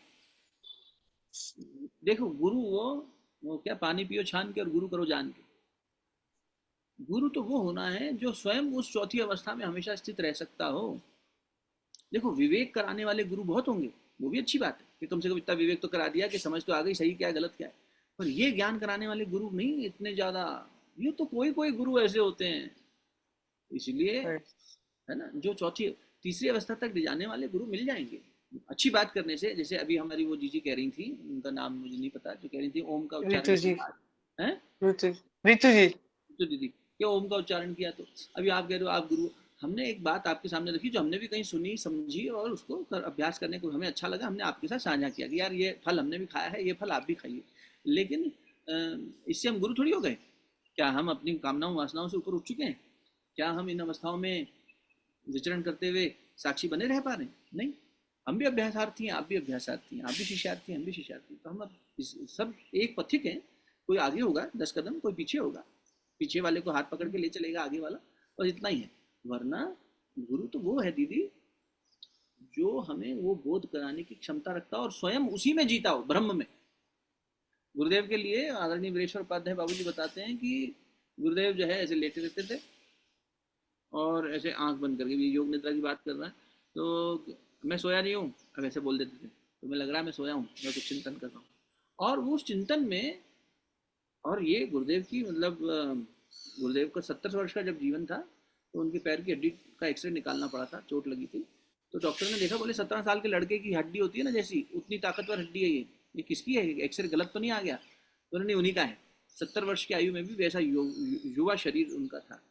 देखो गुरु वो क्या, पानी पियो छान के और गुरु करो जान के। गुरु तो वो होना है जो स्वयं उस चौथी अवस्था में हमेशा स्थित रह सकता हो। देखो विवेक कराने वाले गुरु बहुत होंगे, वो भी अच्छी बात है कि कम से कम इतना विवेक तो करा दिया कि समझ तो आ गई सही क्या है गलत क्या है, पर ये ज्ञान कराने वाले गुरु नहीं इतने ज्यादा। ये तो कोई कोई गुरु ऐसे होते हैं, इसलिए है ना, जो चौथी तीसरी अवस्था तक ले जाने वाले गुरु मिल जाएंगे अच्छी बात करने से। जैसे अभी हमारी वो जीजी कह रही थी, उनका नाम मुझे नहीं पता, जो कह रही थी ओम का उच्चारण, ऋतु जी तो दीदी क्या ओम का उच्चारण किया, तो अभी आप कह रहे हो आप गुरु। हमने एक बात आपके सामने रखी जो हमने भी कहीं सुनी समझी और उसको अभ्यास करने को हमें अच्छा लगा, हमने आपके साथ साझा किया कि यार ये फल हमने भी खाया है, ये फल आप भी खाइए। लेकिन इससे हम गुरु थोड़ी हो गए। क्या हम अपनी कामनाओं वासनाओं से ऊपर उठ चुके हैं? क्या हम इन अवस्थाओं में विचरण करते हुए साक्षी बने रह पा रहे हैं? नहीं, हम भी अभ्यासार्थी हैं, आप भी अभ्यासार्थी हैं, आप भी शिष्यार्थी हैं, हम भी शिष्यार्थी। तो हम सब एक पथिक हैं, कोई आगे होगा 10 कदम, कोई पीछे होगा, पीछे वाले को हाथ पकड़ के ले चलेगा आगे वाला, और इतना ही है। वरना गुरु तो वो है दीदी जो हमें वो बोध कराने की क्षमता रखता हो और स्वयं उसी में जीता हो, ब्रह्म में। गुरुदेव के लिए आदरणीय वीरेश्वर उपाध्याय बाबूजी बताते हैं कि गुरुदेव जो है ऐसे लेटे रहते थे और ऐसे आंख बंद करके, भी योग निद्रा की बात कर रहा है, तो मैं सोया नहीं हूँ, अब ऐसे बोल देते थे, तो मैं लग रहा है मैं सोया हूँ, मैं कुछ चिंतन कर रहा हूँ। और उस चिंतन में, और ये गुरुदेव की मतलब गुरुदेव का 70 वर्ष का जब जीवन था, तो उनके पैर की हड्डी का एक्सरे निकालना पड़ा था, चोट लगी थी। तो डॉक्टर ने देखा, बोले 17 साल के लड़के की हड्डी होती है ना जैसी, उतनी ताकतवर हड्डी है ये किसकी है, एक्सरे गलत तो नहीं आ गया? तो नहीं, उन्हीं का है। 70 वर्ष की आयु में भी वैसा युवा शरीर उनका था।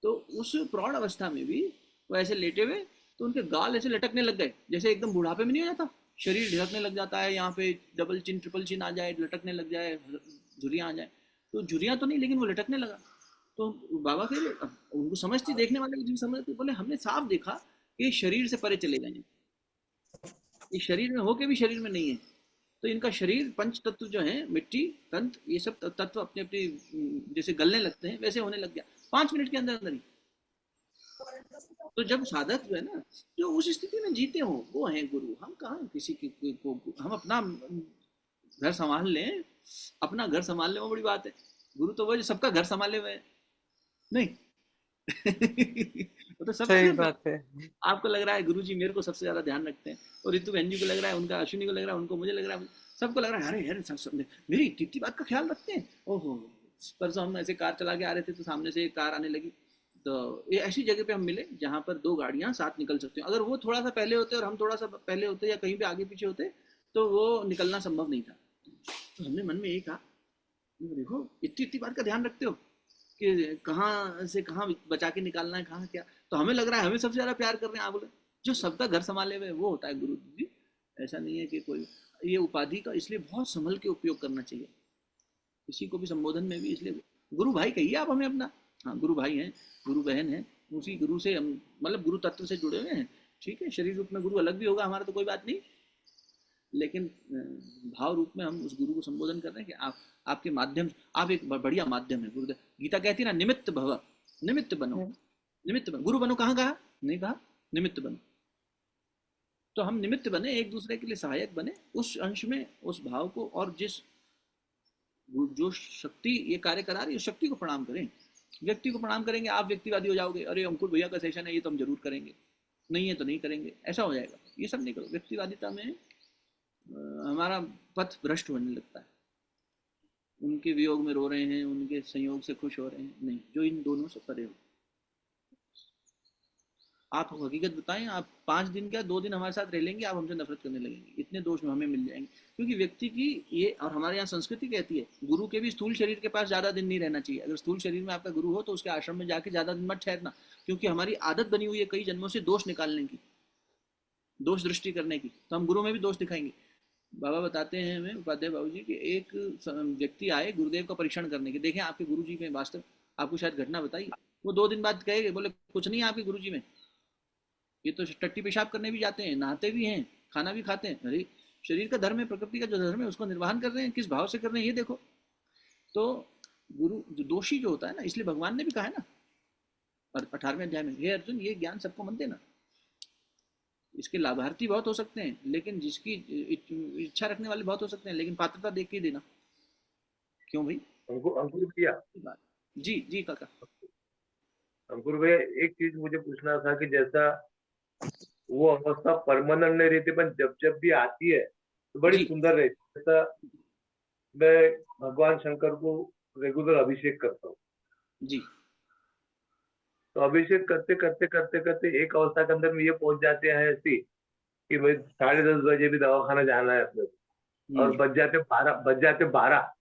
तो उस प्रौढ़ अवस्था में भी वो ऐसे लेटे हुए, तो उनके गाल ऐसे लटकने लग गए, जैसे एकदम बुढ़ापे में नहीं हो जाता, शरीर ढिलकने लग जाता है, यहाँ पे डबल चिन ट्रिपल चिन आ जाए, लटकने लग जाए, झुर्रियाँ आ जाए। तो झुर्रियाँ तो नहीं, लेकिन वो लटकने लगा। तो बाबा कह रहे, उनको समझती, देखने वाले भी समझते, बोले हमने साफ देखा कि शरीर से परे चले गए, ये शरीर में होके भी शरीर में नहीं है। तो इनका शरीर पंच तत्व जो है, मिट्टी, तंत, ये सब तत्व अपने अपने जैसे गलने लगते हैं, वैसे होने लग गया 5 मिनट के अंदर अंदर ही। तो जब साधक जो है ना, जो उस स्थिति में जीते हो, वो है गुरु। हम कहाँ किसी को हम अपना घर संभाल लें, अपना घर संभाल लें, वो बड़ी बात है। गुरु तो वो जो सबका घर संभाले हुए है, नहीं वो तो सब सही बात है। आपको लग रहा है गुरुजी मेरे को सबसे ज्यादा ध्यान रखते हैं, और रितु बहन जी को लग रहा है, उनका अश्विनी को लग रहा है, उनको मुझे लग रहा है, सबको लग रहा है अरे यार सब मेरी इतनी बात का ख्याल रखते हैं। ओहो, परसों हम ऐसे कार चला के आ रहे थे, तो सामने से एक कार आने लगी, तो ये ऐसी जगह पे हम मिले जहाँ पर 2 गाड़ियाँ साथ निकल सकती हैं। अगर वो थोड़ा सा पहले होते और हम थोड़ा सा पहले होते, या कहीं भी आगे पीछे होते, तो वो निकलना संभव नहीं था। तो हमने मन में यही कहा, देखो इतनी बात का ध्यान रखते हो कि कहाँ से कहाँ बचा के निकालना है, कहाँ क्या। तो हमें लग रहा है हमें सबसे ज्यादा प्यार कर रहे हैं। आप बोले जो सबका घर संभाले हुए वो होता है गुरु जी। ऐसा नहीं है कि कोई ये उपाधि का इसलिए बहुत संभल के उपयोग करना चाहिए, किसी को भी संबोधन में भी। इसलिए गुरु भाई कहिए आप हमें अपना, हाँ गुरु भाई हैं, गुरु बहन हैं, उसी गुरु से हम मतलब गुरु तत्व से जुड़े हुए हैं। ठीक है, शरीर रूप में गुरु अलग भी होगा हमारा, तो कोई बात नहीं, लेकिन भाव रूप में हम उस गुरु को संबोधन कर रहे हैं कि आपके माध्यम, आप एक बढ़िया माध्यम है। गुरुदेव गीता कहती है ना, निमित्त भव, निमित्त बनो, निमित्त बनो। गुरु बनो कहाँ कहा? नहीं कहा, निमित्त बनो। तो हम निमित्त बने, एक दूसरे के लिए सहायक बने उस अंश में, उस भाव को, और जिस जो शक्ति ये कार्य करा रही है उस शक्ति को प्रणाम करें। व्यक्ति को प्रणाम करेंगे, आप व्यक्तिवादी हो जाओगे, अरे अंकुर भैया का सेशन है, ये तो हम जरूर करेंगे, नहीं है तो नहीं करेंगे, ऐसा हो जाएगा। ये सब नहीं करो। व्यक्तिवादिता में हमारा पथ भ्रष्ट होने लगता है। उनके वियोग में रो रहे हैं, उनके संयोग से खुश हो रहे हैं, नहीं, जो इन दोनों से परे हो। आप हकीकत बताएं, आप 5 दिन क्या 2 दिन हमारे साथ रह लेंगे, आप हमसे नफरत करने लगेंगे, इतने दोष हमें मिल जाएंगे। क्योंकि व्यक्ति की ये, और हमारे यहाँ संस्कृति कहती है गुरु के भी स्थूल शरीर के पास ज्यादा दिन नहीं रहना चाहिए। अगर स्थूल शरीर में आपका गुरु हो तो उसके आश्रम में जाके ज्यादा दिन मत ठहरना, क्योंकि हमारी आदत बनी हुई है कई जन्मों से दोष निकालने की, दोष दृष्टि करने की, तो हम गुरु में भी दोष दिखाएंगे। बाबा बताते हैं हमें, उपाध्याय बाबू जी, कि एक व्यक्ति आए गुरुदेव का परीक्षण करने के, देखें आपके गुरु जी में वास्तव, आपको शायद घटना बताई। वो 2 दिन बाद कहेंगे, बोले कुछ नहीं है आपके गुरु जी में, ये तो टट्टी पेशाब करने भी जाते हैं, नहाते भी हैं, खाना भी खाते हैं। अरे शरीर का धर्म है, प्रकृति का जो धर्म है उसको निर्वहन कर रहे हैं, किस भाव से कर रहे हैं ये देखो। तो गुरु जो दोषी जो होता है ना, इसलिए भगवान ने भी कहा है ना 18वें अध्याय में, हे अर्जुन ये ज्ञान सबको मत देना, इसके लाभार्थी बहुत हो सकते हैं, लेकिन जिसकी इच्छा रखने वाले बहुत हो सकते हैं, लेकिन पात्रता देख के देना। क्यों भाई? अंकुर भैया जी जी काका। अंकुर भैया एक चीज मुझे पूछना था कि जैसा वो अवस्था परमानेंट नहीं रहती, पर जब जब भी आती है तो बड़ी सुंदर रहती है। जैसा मैं भगवान शंकर को रेगुलर अभिषेक करता हूँ जी, तो अभिषेक करते करते करते करते एक अवस्था के अंदर में ये पहुंच जाते हैं ऐसी कि भाई 10:30 बजे भी दवाखाना जाना है अपने, और बज जाते 12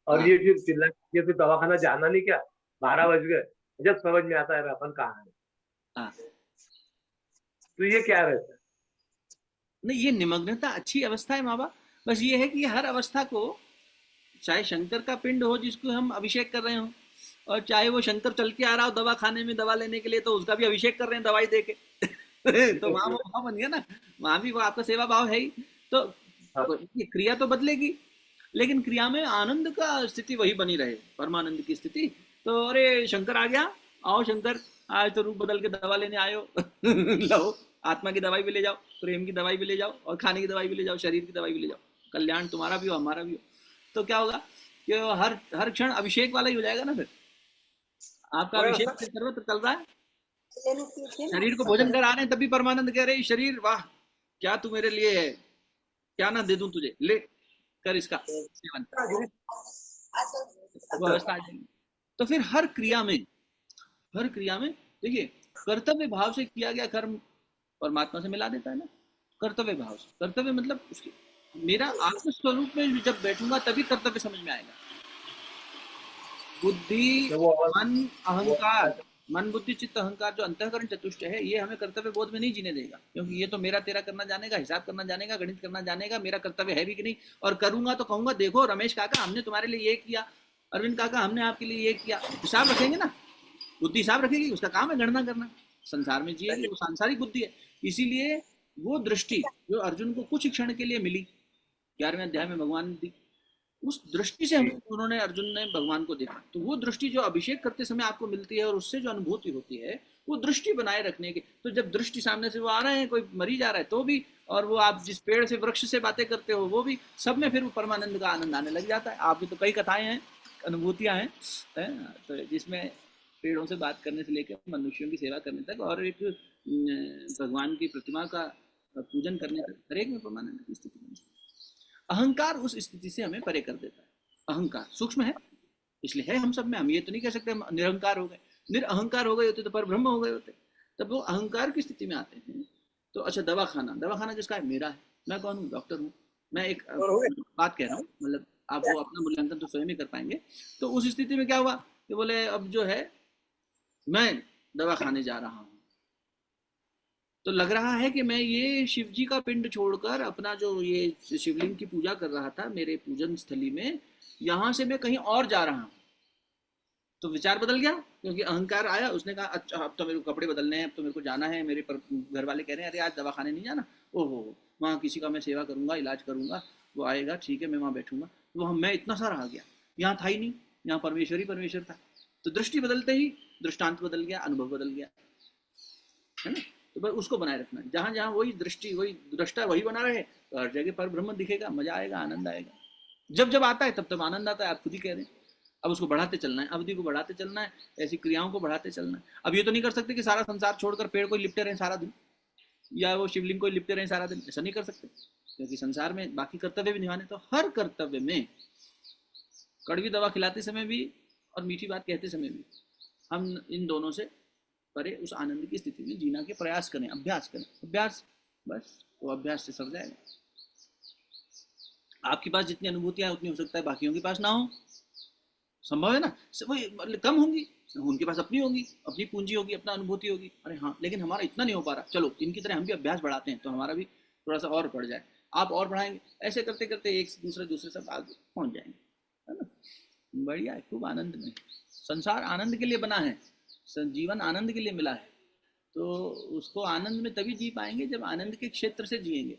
और ये फिर चिल्ला के फिर दवाखाना जाना नहीं, क्या 12 बज गए, जब समझ में आता है अपन कहाँ है। तो ये क्या रहता है? नहीं, ये निमग्नता अच्छी अवस्था है माँ बाप। बस ये है कि हर अवस्था को, चाहे शंकर का पिंड हो जिसको हम अभिषेक कर रहे हो, और चाहे वो शंकर चल के आ रहा हो दवा खाने में दवा लेने के लिए, तो उसका भी अभिषेक कर रहे हैं दवाई दे के तो वहां वो भाव बन गया ना, वहां भी वो आपका सेवा भाव है ही। तो ये क्रिया तो बदलेगी, लेकिन क्रिया में आनंद का स्थिति वही बनी रहे, परमानंद की स्थिति। तो अरे शंकर आ गया, आओ शंकर, आज तो रूप बदल के दवा लेने आए हो लो, आत्मा की दवाई भी ले जाओ, प्रेम की दवाई भी ले जाओ, और खाने की दवाई भी ले जाओ, शरीर की दवाई भी ले जाओ, कल्याण तुम्हारा भी हो हमारा भी हो। तो क्या होगा कि हर क्षण अभिषेक वाला ही हो जाएगा ना। फिर आपका अभिषेक सर्वत्र चल रहा है, शरीर को भोजन करा रहे हैं, तभी परमानंद कह रहे शरीर वाह क्या तू मेरे लिए है, क्या ना दे दूं तुझे, ले कर इसका सेवन। तो फिर हर क्रिया में देखिए कर्तव्य भाव से किया गया कर्म परमात्मा से मिला देता है ना। कर्तव्य भाव से। कर्तव्य मतलब उसके मेरा आत्मस्वरूप में जब बैठूंगा तभी कर्तव्य समझ में आएगा। बुद्धि, तो वो मन, अहंकार, मन बुद्धि चित्त अहंकार जो अंतःकरण चतुष्टय है, ये हमें कर्तव्य बोध में नहीं जीने देगा, क्योंकि ये तो मेरा तेरा करना जानेगा, हिसाब करना जानेगा, गणित करना जानेगा, मेरा कर्तव्य है भी कि नहीं। और करूंगा तो कहूंगा देखो रमेश काका हमने तुम्हारे लिए ये किया, अरविंद काका हमने आपके लिए ये किया। हिसाब रखेंगे ना, बुद्धि हिसाब रखेगी, उसका काम है गणना करना, संसार में जिएगी, वो सांसारिक बुद्धि है। इसीलिए वो दृष्टि जो अर्जुन को कुछ क्षण के लिए मिली 11वें अध्याय में भगवान ने दी, उस दृष्टि से उन्होंने अर्जुन ने भगवान को देखा। तो वो दृष्टि जो अभिषेक करते समय आपको मिलती है और उससे जो अनुभूति होती है, वो दृष्टि बनाए रखने की। तो जब दृष्टि सामने से वो आ रहे हैं, कोई मरी जा रहा है तो भी, और वो आप जिस पेड़ से वृक्ष से बातें करते हो वो भी, सब में फिर वो परमानंद का आनंद आने लग जाता है। आपकी तो कई कथाएं हैं, अनुभूतियां हैं, तो जिसमें पेड़ों से बात करने से लेकर मनुष्यों की सेवा करने तक और एक भगवान की प्रतिमा का पूजन करने तक, हर एक में परमानंद की स्थिति में। अहंकार उस स्थिति से हमें परे कर देता है। अहंकार सूक्ष्म है, इसलिए है हम सब में। हम ये तो नहीं कह सकते हम निरहंकार हो गए, निरअहंकार हो गए होते तो पर ब्रह्म हो गए होते। तब वो अहंकार की स्थिति में आते हैं। तो अच्छा, दवाखाना जिसका है मेरा है, मैं कौन हूँ? डॉक्टर हूँ। मैं एक बात कह रहा हूँ, मतलब आप वो अपना मूल्यांकन तो स्वयं ही कर पाएंगे। तो उस स्थिति में क्या हुआ कि बोले अब जो है मैं दवाखाने जा रहा हूँ, तो लग रहा है कि मैं ये शिव जी का पिंड छोड़कर अपना जो ये शिवलिंग की पूजा कर रहा था मेरे पूजन स्थली में, यहाँ से मैं कहीं और जा रहा हूँ। तो विचार बदल गया, क्योंकि अहंकार आया, उसने कहा अच्छा अब तो मेरे को कपड़े बदलने हैं, अब तो मेरे को जाना है, मेरे घर वाले कह रहे हैं अरे आज दवाखाने नहीं जाना, ओहो वहाँ किसी का मैं सेवा करूंगा, इलाज करूंगा, वो आएगा ठीक है मैं वहाँ बैठूंगा। वहाँ मैं इतना सारा आ गया, यहाँ था ही नहीं, यहाँ परमेश्वर ही परमेश्वर था। तो दृष्टि बदलते ही दृष्टांत बदल गया, अनुभव बदल गया, है ना। तो बस उसको बनाए रखना, जहां जहां वही दृष्टि, वही दृष्टा वही बना रहे, तो हर जगह पर ब्रह्म दिखेगा, मजा आएगा, आनंद आएगा। जब जब आता है तब तब आनंद आता है, आप खुद ही कह रहे हैं। अब उसको बढ़ाते चलना है, अवधि को बढ़ाते चलना है, ऐसी क्रियाओं को बढ़ाते चलना है। अब ये तो नहीं कर सकते कि सारा संसार छोड़कर पेड़ को लिपटे रहे सारा दिन, या वो शिवलिंग को लिपटे रहे सारा दिन, ऐसा नहीं कर सकते, क्योंकि संसार में बाकी कर्तव्य भी निभाने। तो हर कर्तव्य में, कड़वी दवा खिलाते समय भी और मीठी बात कहते समय भी, हम इन दोनों से परे उस आनंद की स्थिति में जीना के प्रयास करें, अभ्यास करें, अभ्यास, बस वो अभ्यास से सर जाएगा। आपके पास जितनी अनुभूतियां उतनी हो सकता है बाकियों के पास ना हो, संभव है ना, वही मतलब कम होंगी, उनके पास अपनी होगी, अपनी पूंजी होगी, अपना अनुभूति होगी। अरे हाँ, लेकिन हमारा इतना नहीं हो पा रहा, चलो इनकी तरह हम भी अभ्यास बढ़ाते हैं तो हमारा भी थोड़ा सा और बढ़ जाए। आप और बढ़ाएंगे, ऐसे करते करते एक दूसरे सब आगे पहुंच जाएंगे, है ना। बढ़िया है, खूब आनंद में। संसार आनंद के लिए बना है, जीवन आनंद के लिए मिला है, तो उसको आनंद में तभी जी पाएंगे जब आनंद के क्षेत्र से जिएंगे।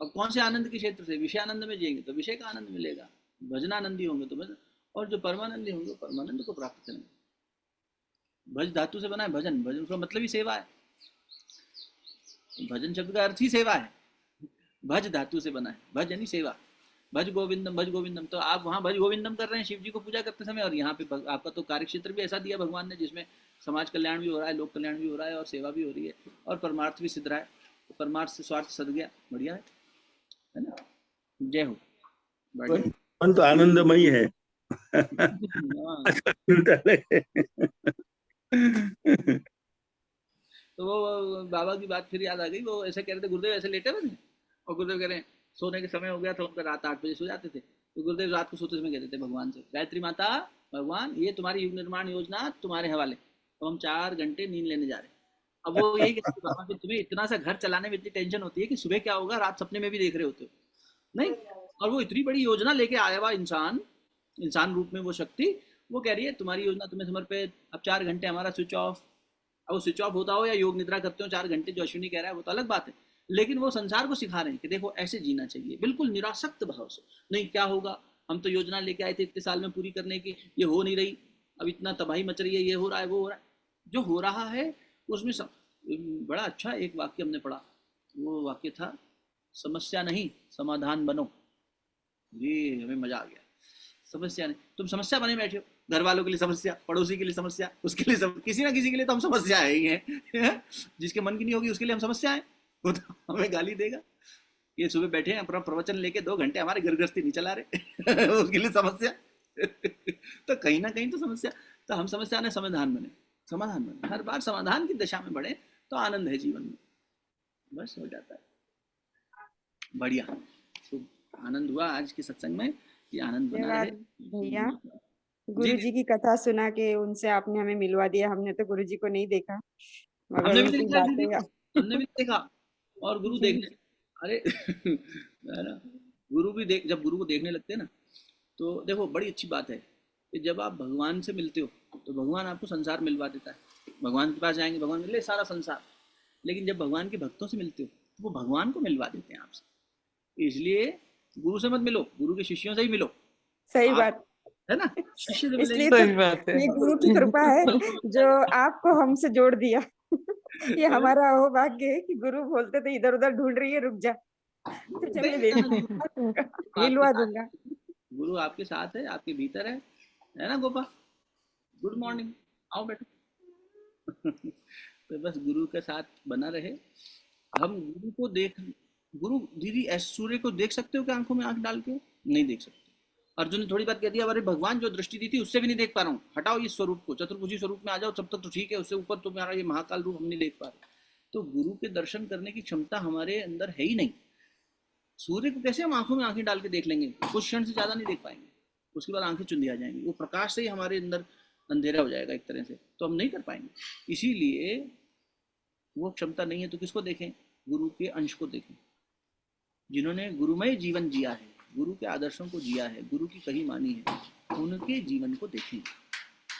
अब कौन से आनंद के क्षेत्र से? विषय आनंद में जिएंगे तो विषय का आनंद मिलेगा, भजनानंदी होंगे तो भजन, और जो परमानंदी होंगे परमानंद को प्राप्त करेंगे। भज धातु से बना है भजन, भजन का मतलब ही सेवा है, भजन शब्द का अर्थ ही सेवा है। भज धातु से बना है, भज यानी सेवा, भज गोविंदम भज गोविंदम। तो आप वहाँ भज गोविंदम कर रहे हैं शिव जी को पूजा करते समय, और यहाँ पे आपका तो कार्य क्षेत्र भी ऐसा दिया भगवान ने जिसमें समाज कल्याण भी हो रहा है, लोक कल्याण भी हो रहा है, और सेवा भी हो रही है, और परमार्थ भी सिद्ध रहा है। तो परमार्थ से स्वार्थ सद गया, बढ़िया है ना। जय हो। मन तो आनंदमयी है। तो वो बाबा की बात फिर याद आ गई। वो ऐसे कह रहे थे, गुरुदेव ऐसे लेटे हुए थे, और गुरुदेव कह रहे हैं सोने के समय हो गया था उनका, रात 8 बजे सो जाते थे। तो गुरुदेव रात को सोते समय कहते थे भगवान से, गायत्री माता, भगवान ये तुम्हारी युग निर्माण योजना तुम्हारे हवाले, तो हम 4 घंटे नींद लेने जा रहे हैं। अब वो यही कहते थे, बाबा तुम्हें इतना सा घर चलाने में इतनी टेंशन होती है कि सुबह क्या होगा रात सपने में भी देख रहे होते हो नहीं। और वो इतनी बड़ी योजना लेके आया हुआ इंसान रूप में वो शक्ति, वो कह रही है तुम्हारी योजना तुम्हें समर्पित, अब 4 घंटे हमारा स्विच ऑफ। अब वो स्विच ऑफ होता हो या योग निद्रा करते हो 4 घंटे, जो अश्विनी कह रहा है वो तो अलग बात है, लेकिन वो संसार को सिखा रहे हैं कि देखो ऐसे जीना चाहिए, बिल्कुल निरासक्त भाव से। नहीं क्या होगा, हम तो योजना लेके आए थे इतने साल में पूरी करने की, ये हो नहीं रही, अब इतना तबाही मच रही है, ये हो रहा है वो हो रहा है। जो हो रहा है उसमें बड़ा अच्छा एक वाक्य हमने पढ़ा, वो वाक्य था समस्या नहीं समाधान बनो। ये हमें मजा आ गया। समस्या नहीं, तुम समस्या बने बैठे हो, घर वालों के लिए समस्या, पड़ोसी के लिए समस्या, उसके लिए किसी ना किसी के लिए तो हम समस्या है ही है। जिसके मन की नहीं होगी उसके लिए हम समस्या है, वो तो हमें गाली देगा। ये सुबह बैठे हैं अपना प्रवचन लेके 2 घंटे हमारे घर गृहस्थी नहीं चला रहे उसके लिए समस्या। तो कहीं ना कहीं तो समस्या, तो हम समस्या ने समाधान बने, समाधान बने, हर बार समाधान की दिशा में बढ़े तो आनंद है जीवन में, बस हो जाता है। बढ़िया, खूब आनंद हुआ आज के सत्संग में, ये आनंद बना रहे। धन्यवाद भैया, जी गुरु जी की कथा सुना के उनसे आपने हमें मिलवा दिया। हमने तो गुरु जी को नहीं देखा, मगर हमने भी उनकी देखा दीदी, बातें हमने भी देखा। और गुरु जी देखने, अरे है ना, गुरु भी देख, जब गुरु को देखने लगते हैं ना, तो देखो बड़ी अच्छी बात है कि जब आप भगवान से मिलते हो तो भगवान आपको संसार मिलवा देता है। भगवान के पास जाएंगे, भगवान मिले सारा संसार। लेकिन जब भगवान के भक्तों से मिलते हो तो वो भगवान को मिलवा देते हैं आपसे। इसलिए गुरु से मत मिलो, गुरु के शिष्यों से ही मिलो। सही आप, बात। है ना, शिष्य से इसलिए मिलेंगे। तो सही बात है। ये गुरु की कृपा है जो आपको हमसे जोड़ दिया। ये हमारा वो भाग्य है कि गुरु बोलते थे इधर उधर ढूंढ रही है, रुक जा, तो चलिए मिलवा दूंगा, आपके मिलवा साथ, दूंगा। गुरु आपके साथ है, आपके भीतर है ना गोपा? गुड मॉर्निंग, आओ बैठो। तो बस गुरु के साथ बना रहे। हम गुरु को देख, गुरु दीदी ऐसे सूर्य को देख सकते हो कि आंखों में आंख डाल के? नहीं देख सकते। अर्जुन ने थोड़ी बात कह दिया, अरे भगवान जो दृष्टि दी थी उससे भी नहीं देख पा रहा हूँ, हटाओ इस स्वरूप को, चतुर्भुजी स्वरूप में आ जाओ, तब तक तो ठीक है, उससे ऊपर तुम्हारा ये महाकाल रूप हम नहीं देख पा रहे। तो गुरु के दर्शन करने की क्षमता हमारे अंदर है ही नहीं। सूर्य को कैसे हम आंखों में आंखें डाल के देख लेंगे? कुछ क्षण से ज्यादा नहीं देख पाएंगे, उसके बाद आंखें चुंधी आ जाएंगी, वो प्रकाश से ही हमारे अंदर अंधेरा हो जाएगा एक तरह से, तो हम नहीं कर पाएंगे। इसीलिए वो क्षमता नहीं है तो किसको देखें? गुरु के अंश को देखें, जिन्होंने गुरुमय जीवन जिया है, गुरु के आदर्शों को जिया है, गुरु की कही मानी है, उनके जीवन को देखें।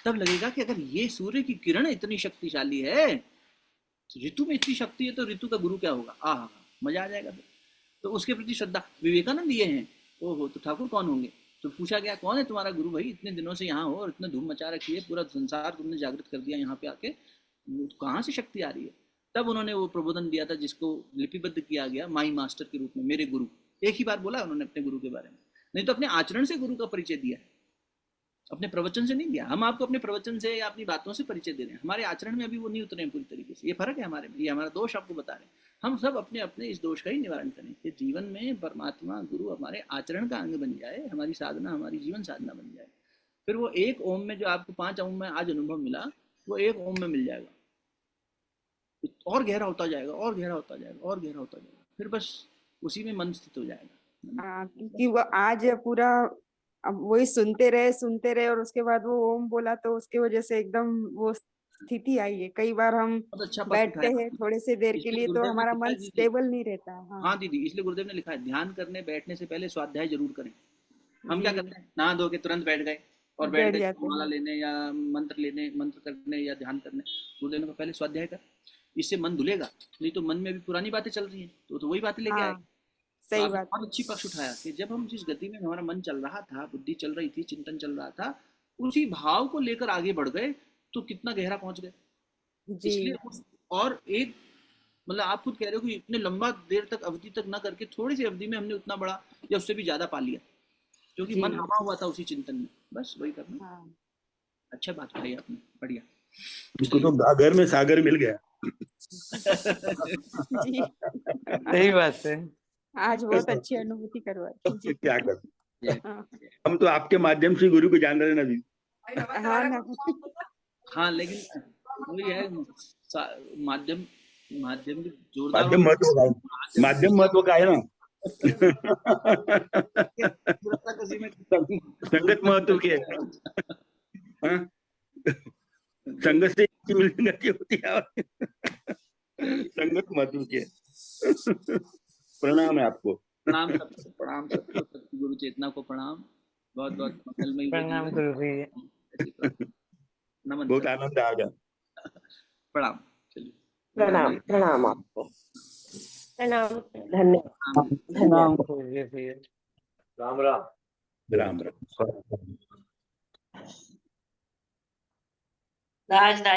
तब लगेगा कि अगर ये सूर्य की किरण इतनी शक्तिशाली है, तो ऋतु में इतनी शक्ति है, तो ऋतु का गुरु क्या होगा? आहा, मजा आ जाएगा। तो उसके प्रति श्रद्धा। विवेकानंद ये हैं, ओहो, तो ठाकुर कौन होंगे? तो पूछा गया कौन है तुम्हारा गुरु भाई, इतने दिनों से यहाँ हो और इतने धूम मचा रखी है, पूरा संसार तुमने जागृत कर दिया यहाँ पे आके, कहाँ से शक्ति आ रही है? तब उन्होंने वो प्रबोधन दिया था जिसको लिपिबद्ध किया गया माई मास्टर के रूप में, मेरे गुरु। एक ही बार बोला उन्होंने अपने गुरु के बारे में, नहीं तो अपने आचरण से गुरु का परिचय दिया है, अपने प्रवचन से नहीं दिया। हम आपको अपने प्रवचन से या अपनी बातों से परिचय दे रहे हैं, हमारे आचरण में अभी वो नहीं उतरे हैं पूरी तरीके से। ये फर्क है हमारे में, ये हमारा दोष आपको बता रहे हैं। हम सब अपने अपने इस दोष का ही निवारण करें कि जीवन में परमात्मा गुरु हमारे आचरण का अंग बन जाए, हमारी साधना हमारी जीवन साधना बन जाए। फिर वो एक ओम में जो आपको 5 ओम में आज अनुभव मिला, वो एक ओम में मिल जाएगा, और गहरा होता जाएगा, और गहरा होता जाएगा, और गहरा होता जाएगा, फिर बस उसी में मन स्थित हो जाएगा। क्योंकि वो आज पूरा अब वही सुनते रहे और उसके बाद वो ओम बोला, तो उसके वजह से एकदम वो स्थिति आई है। कई बार हम बहुत अच्छा पक्ष बैठते उठाया हैं थोड़े से देर के इसलिए लिए, तो गुरुदेव ने हमारा लिखा मन है दीदी। स्टेबल नहीं रहता। हाँ हाँ दीदी, इसलिए गुरुदेव ने लिखा है ध्यान करने बैठने से पहले स्वाध्याय जरूर करें। हम क्या जी, करते हैं, नहा धो के तुरंत बैठ गए और बैठ बैठ गए जाते माला हैं। लेने या मंत्र लेने, मंत्र करने या ध्यान करने। गुरुदेव ने कहा पहले स्वाध्याय कर, इससे मन धुलेगा, नहीं तो मन में भी पुरानी बातें चल रही हैं, तो वही बातें लेके आएगा। हाँ, तो सही आपने बात। बहुत अच्छी पक्ष उठाया कि जब हम जिस गति में हमारा मन चल रहा था, बुद्धि चल रही थी, चिंतन चल रहा था, उसी भाव को लेकर आगे बढ़ गए तो कितना गहरा पहुंच गए। इसलिए जी और एक मतलब आप खुद कह रहे हो कि इतने लंबा देर तक अवधि तक ना करके थोड़ी सी अवधि में हमने उतना बड़ा या उससे भी ज्यादा पा लिया, क्योंकि जी मन रमा हुआ था उसी चिंतन में। बस वही करना। हाँ अच्छा बात कही आपने, बढ़िया। उसको तो गागर में सागर मिल गया। जी सही बात है। आज बहुत अच्छी अनुभूति करवाई जी। क्या कर, हाँ हम तो आपके माध्यम से गुरु को जान रहे हैं ना अभी। हाँ ना, हाँ लेकिन वही है, माध्यम माध्यम भी जोरदार माध्यम महत्व का है, माध्यम महत्व का है ना। संगत महत्व की है। हाँ? संगत से गति होती है, संगत महत्व की है। प्रणाम है आपको। प्रणाम सबको, प्रणाम सबको, गुरु चेतना को प्रणाम। बहुत बहुत मंगलमयी हो प्रणाम जीवन। गुरु भैया। ऐसी प्रार्थना। नमन बहुत करते। आनंद आ गया। प्रणाम। चलिए, प्रणाम प्रणाम आपको, प्रणाम, धन्यवाद प्रणाम। प्रणाम धन्यवाद। गुरु भैया। राम राम। राम राम। राज राज।